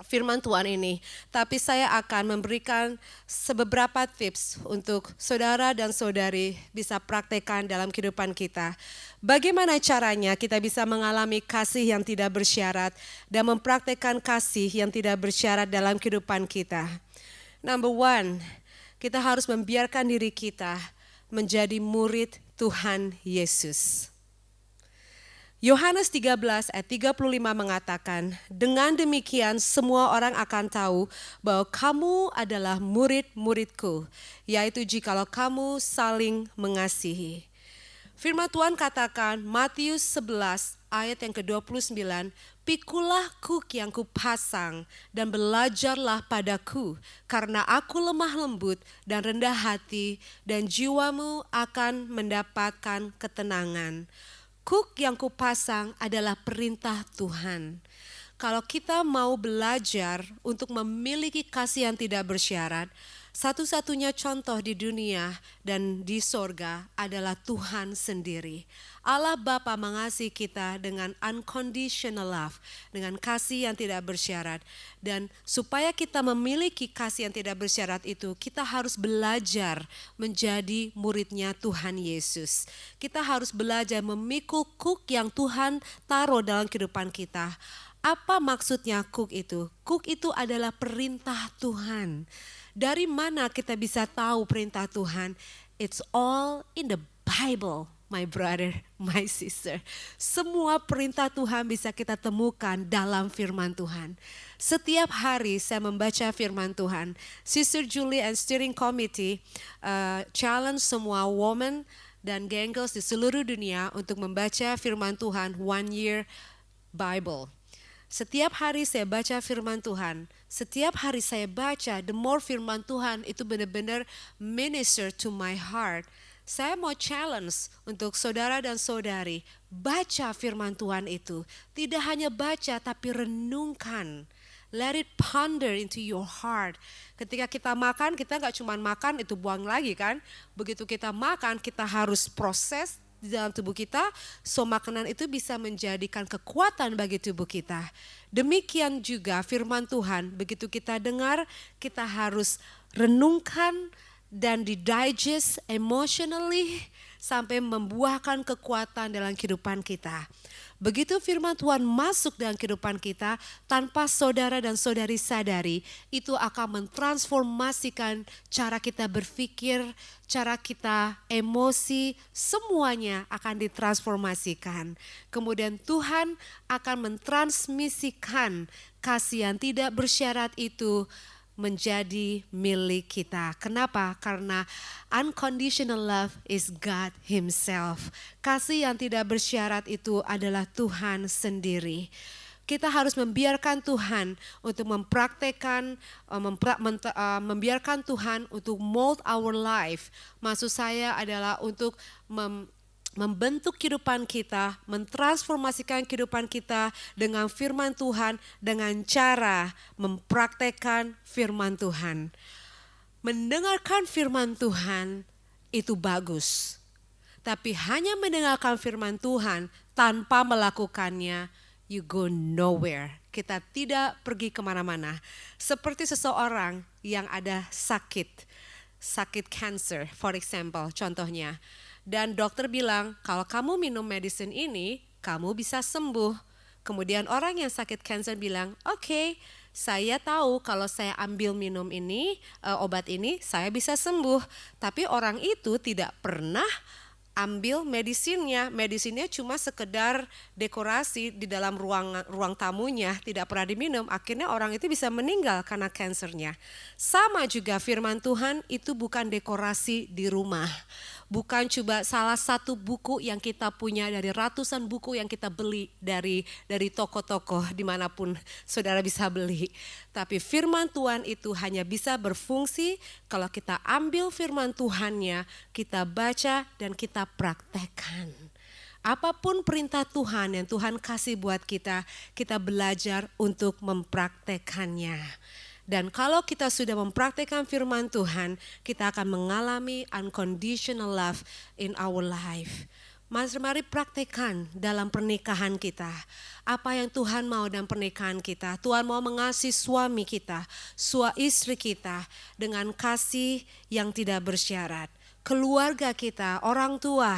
firman Tuhan ini. Tapi saya akan memberikan beberapa tips untuk saudara dan saudari bisa praktekkan dalam kehidupan kita. Bagaimana caranya kita bisa mengalami kasih yang tidak bersyarat dan mempraktekkan kasih yang tidak bersyarat dalam kehidupan kita. Number one, kita harus membiarkan diri kita menjadi murid Tuhan Yesus. Yohanes 13 ayat 35 mengatakan, dengan demikian semua orang akan tahu bahwa kamu adalah murid-muridku, yaitu jikalau kamu saling mengasihi. Firman Tuhan katakan, Matius 11 ayat yang ke-29, "Pikulah kuk yang kupasang dan belajarlah padaku, karena aku lemah lembut dan rendah hati, dan jiwamu akan mendapatkan ketenangan." Kuk yang kupasang adalah perintah Tuhan. Kalau kita mau belajar untuk memiliki kasih yang tidak bersyarat, satu-satunya contoh di dunia dan di sorga adalah Tuhan sendiri. Allah Bapa mengasihi kita dengan unconditional love, dengan kasih yang tidak bersyarat. Dan supaya kita memiliki kasih yang tidak bersyarat itu, kita harus belajar menjadi muridnya Tuhan Yesus. Kita harus belajar memikul kuk yang Tuhan taruh dalam kehidupan kita. Apa maksudnya kuk itu? Kuk itu adalah perintah Tuhan. Dari mana kita bisa tahu perintah Tuhan? It's all in the Bible, my brother, my sister. Semua perintah Tuhan bisa kita temukan dalam firman Tuhan. Setiap hari saya membaca firman Tuhan. Sister Julie and Steering Committee challenge semua woman dan gengels di seluruh dunia untuk membaca firman Tuhan 1 year Bible. Setiap hari saya baca firman Tuhan. Setiap hari saya baca, the more firman Tuhan itu benar-benar minister to my heart. Saya mau challenge untuk saudara dan saudari, baca firman Tuhan itu. Tidak hanya baca tapi renungkan. Let it ponder into your heart. Ketika kita makan, kita gak cuma makan itu buang lagi kan. Begitu kita makan, kita harus proses di dalam tubuh kita, so makanan itu bisa menjadikan kekuatan bagi tubuh kita. Demikian juga firman Tuhan, begitu kita dengar, kita harus renungkan dan di-digest emotionally sampai membuahkan kekuatan dalam kehidupan kita. Begitu firman Tuhan masuk dalam kehidupan kita, tanpa saudara dan saudari sadari, itu akan mentransformasikan cara kita berpikir, cara kita emosi, semuanya akan ditransformasikan. Kemudian Tuhan akan mentransmisikan kasih yang tidak bersyarat itu menjadi milik kita. Kenapa? Karena unconditional love is God Himself. Kasih yang tidak bersyarat itu adalah Tuhan sendiri. Kita harus membiarkan Tuhan untuk mempraktekkan, membiarkan Tuhan untuk mold our life. Maksud saya adalah untuk membentuk kehidupan kita, mentransformasikan kehidupan kita dengan firman Tuhan, dengan cara mempraktekkan firman Tuhan. Mendengarkan firman Tuhan itu bagus, tapi hanya mendengarkan firman Tuhan tanpa melakukannya, you go nowhere. Kita tidak pergi kemana-mana. Seperti seseorang yang ada sakit cancer, for example, contohnya. Dan dokter bilang, kalau kamu minum medicine ini, kamu bisa sembuh. Kemudian orang yang sakit cancer bilang, oke, saya tahu kalau saya ambil minum ini, obat ini, saya bisa sembuh. Tapi orang itu tidak pernah ambil medisinnya cuma sekedar dekorasi di dalam ruang tamunya, tidak pernah diminum. Akhirnya orang itu bisa meninggal karena kansernya. Sama juga firman Tuhan itu bukan dekorasi di rumah. Bukan cuma salah satu buku yang kita punya dari ratusan buku yang kita beli dari toko-toko dimanapun saudara bisa beli. Tapi firman Tuhan itu hanya bisa berfungsi kalau kita ambil firman Tuhannya, kita baca dan kita praktekkan. Apapun perintah Tuhan yang Tuhan kasih buat kita, kita belajar untuk mempraktekannya. Dan kalau kita sudah mempraktekkan firman Tuhan, kita akan mengalami unconditional love in our life. Mari praktekkan dalam pernikahan kita. Apa yang Tuhan mau dalam pernikahan kita. Tuhan mau mengasihi suami kita, istri kita dengan kasih yang tidak bersyarat. Keluarga kita, orang tua,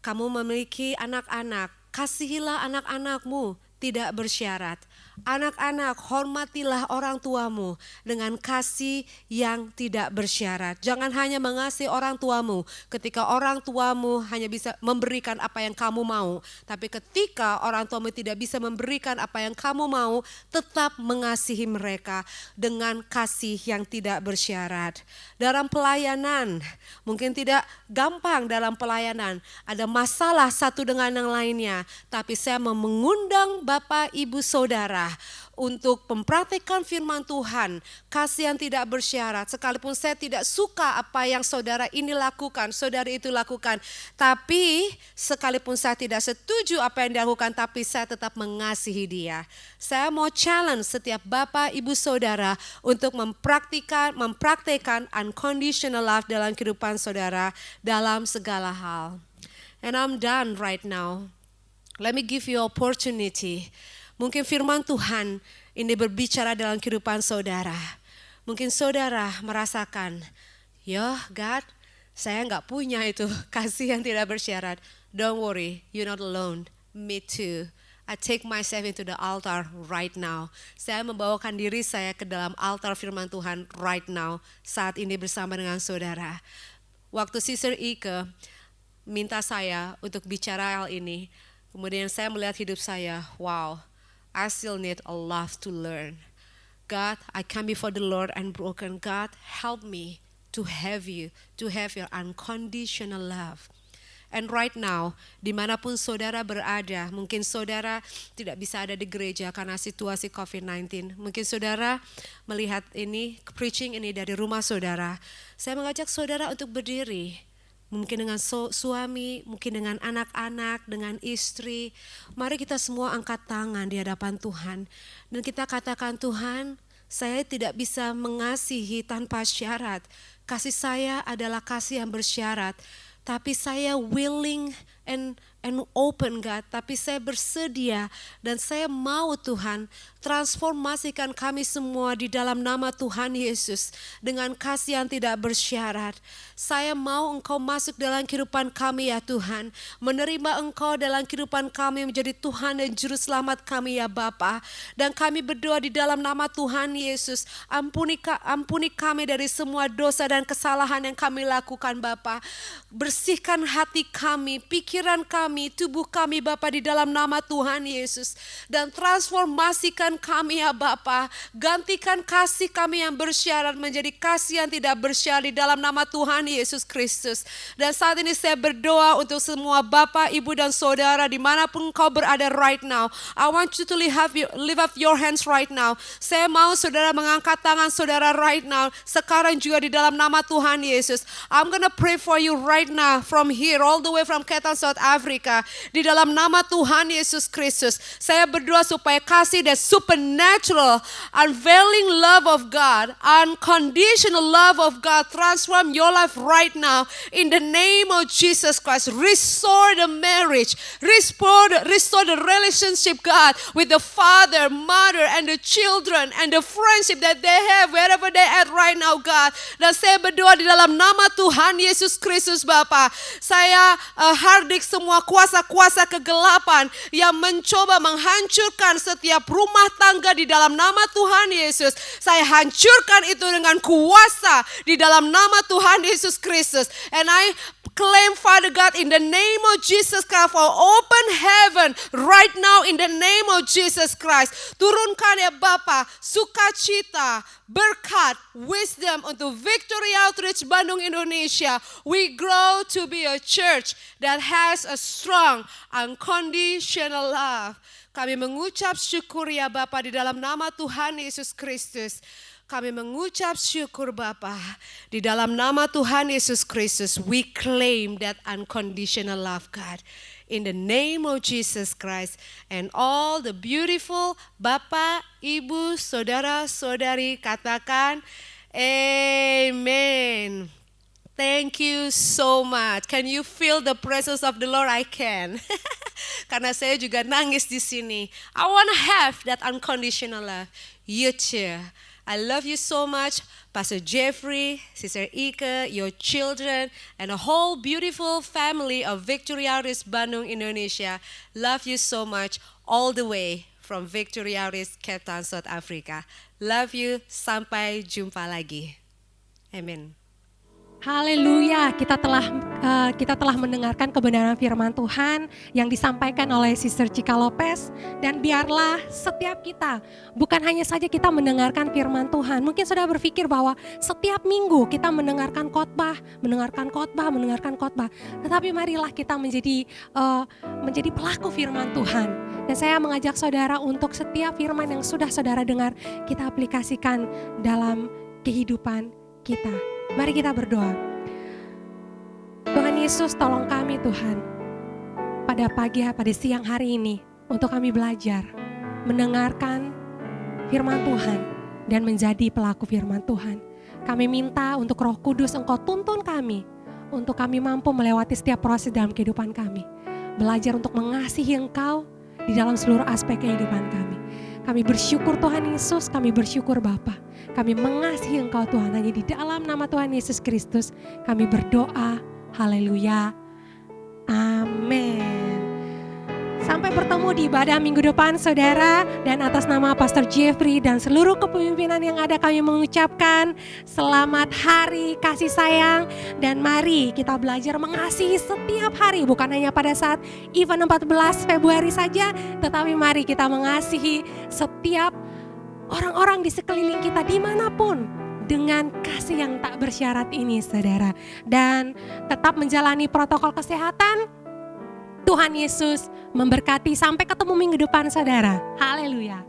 kamu memiliki anak-anak, kasihilah anak-anakmu tidak bersyarat. Anak-anak, hormatilah orang tuamu dengan kasih yang tidak bersyarat. Jangan hanya mengasihi orang tuamu ketika orang tuamu hanya bisa memberikan apa yang kamu mau. Tapi ketika orang tuamu tidak bisa memberikan apa yang kamu mau, tetap mengasihi mereka dengan kasih yang tidak bersyarat. Dalam pelayanan, mungkin tidak gampang dalam pelayanan. Ada masalah satu dengan yang lainnya. Tapi saya mau mengundang Bapak, Ibu, Saudara untuk mempraktikkan firman Tuhan, kasih yang tidak bersyarat. Sekalipun saya tidak suka apa yang saudara ini lakukan, saudari itu lakukan. Tapi sekalipun saya tidak setuju apa yang dilakukan, tapi saya tetap mengasihi dia. Saya mau challenge setiap Bapak, Ibu, Saudara untuk mempraktikkan unconditional love dalam kehidupan saudara dalam segala hal. And I'm done right now. Let me give you opportunity. Mungkin firman Tuhan ini berbicara dalam kehidupan saudara. Mungkin saudara merasakan, ya God, saya nggak punya itu kasih yang tidak bersyarat. Don't worry, you're not alone. Me too. I take myself into the altar right now. Saya membawakan diri saya ke dalam altar firman Tuhan right now. Saat ini bersama dengan saudara. Waktu Sister Ike minta saya untuk bicara hal ini, kemudian saya melihat hidup saya, wow. I still need a lot to learn. God, I come before the Lord and broken. God, help me to have you, to have your unconditional love. And right now, dimanapun saudara berada, mungkin saudara tidak bisa ada di gereja karena situasi COVID-19. Mungkin saudara melihat ini, preaching ini dari rumah saudara. Saya mengajak saudara untuk berdiri. Mungkin dengan suami, mungkin dengan anak-anak, dengan istri. Mari kita semua angkat tangan di hadapan Tuhan. Dan kita katakan, Tuhan, saya tidak bisa mengasihi tanpa syarat. Kasih saya adalah kasih yang bersyarat. Tapi saya willing and open, God. Tapi saya bersedia dan saya mau, Tuhan, transformasikan kami semua di dalam nama Tuhan Yesus dengan kasih yang tidak bersyarat. Saya mau Engkau masuk dalam kehidupan kami, ya Tuhan. Menerima Engkau dalam kehidupan kami menjadi Tuhan dan Juru Selamat kami, ya Bapa. Dan kami berdoa di dalam nama Tuhan Yesus. Ampuni kami dari semua dosa dan kesalahan yang kami lakukan, Bapa. Bersihkan hati kami, pikiran kami, tubuh kami, Bapa, di dalam nama Tuhan Yesus. Dan transformasikan kami, ya Bapa. Gantikan kasih kami yang bersyarat menjadi kasih yang tidak bersyarat di dalam nama Tuhan Yesus Kristus. Dan saat ini saya berdoa untuk semua Bapak, Ibu, dan Saudara dimanapun kau berada right now. I want you to lift up your hands right now. Saya mau saudara mengangkat tangan saudara right now. Sekarang juga di dalam nama Tuhan Yesus. I'm gonna pray for you right now from here all the way from Cape Town, South Africa. Di dalam nama Tuhan Yesus Kristus. Saya berdoa supaya kasih dan supernatural, unveiling love of God, unconditional love of God transform your life right now in the name of Jesus Christ. Restore the marriage, restore the relationship, God, with the father, mother, and the children, and the friendship that they have wherever they at right now, God. Dan saya berdoa di dalam nama Tuhan Yesus Kristus, Bapa. Saya hardik semua kuasa-kuasa kegelapan yang mencoba menghancurkan setiap rumah tangga di dalam nama Tuhan Yesus. Saya hancurkan itu dengan kuasa di dalam nama Tuhan Yesus Kristus. And I claim, Father God, in the name of Jesus Christ, for open heaven right now in the name of Jesus Christ. Turunkan, ya Bapa, sukacita, berkat, wisdom untuk Victory Outreach Bandung, Indonesia. We grow to be a church that has a strong, unconditional love. Kami mengucap syukur, ya Bapa, di dalam nama Tuhan Yesus Kristus. Kami mengucap syukur, Bapa. Di dalam nama Tuhan Yesus Kristus, we claim that unconditional love, God. In the name of Jesus Christ. And all the beautiful Bapak, Ibu, Saudara-saudari katakan, Amen. Thank you so much. Can you feel the presence of the Lord? I can. Karena saya juga nangis di sini. I want to have that unconditional love. You too. I love you so much, Pastor Jeffrey, Sister Ike, your children, and a whole beautiful family of Victory Outreach Bandung, Indonesia. Love you so much all the way from Victory Outreach Cape Town, South Africa. Love you, sampai jumpa lagi. Amin. Haleluya, kita telah mendengarkan kebenaran firman Tuhan yang disampaikan oleh Sister Chika Lopez. Dan biarlah setiap kita, bukan hanya saja kita mendengarkan firman Tuhan. Mungkin saudara berpikir bahwa setiap minggu kita mendengarkan khotbah. Tetapi marilah kita menjadi pelaku firman Tuhan. Dan saya mengajak saudara untuk setiap firman yang sudah saudara dengar, kita aplikasikan dalam kehidupan kita. Mari kita berdoa. Tuhan Yesus, tolong kami Tuhan, pada siang hari ini, untuk kami belajar, mendengarkan firman Tuhan, dan menjadi pelaku firman Tuhan. Kami minta untuk Roh Kudus Engkau tuntun kami, untuk kami mampu melewati setiap proses dalam kehidupan kami. Belajar untuk mengasihi Engkau di dalam seluruh aspek kehidupan kami. Kami bersyukur Tuhan Yesus, kami bersyukur Bapa. Kami mengasihi Engkau Tuhan, hanya di dalam nama Tuhan Yesus Kristus kami berdoa. Haleluya. Amin. Sampai bertemu di ibadah minggu depan saudara. Dan atas nama Pastor Jeffrey dan seluruh kepemimpinan yang ada, kami mengucapkan selamat hari kasih sayang. Dan mari kita belajar mengasihi setiap hari, bukan hanya pada saat event 14 Februari saja, tetapi mari kita mengasihi setiap orang-orang di sekeliling kita dimanapun, dengan kasih yang tak bersyarat ini saudara. Dan tetap menjalani protokol kesehatan. Tuhan Yesus memberkati, sampai ketemu minggu depan saudara. Haleluya.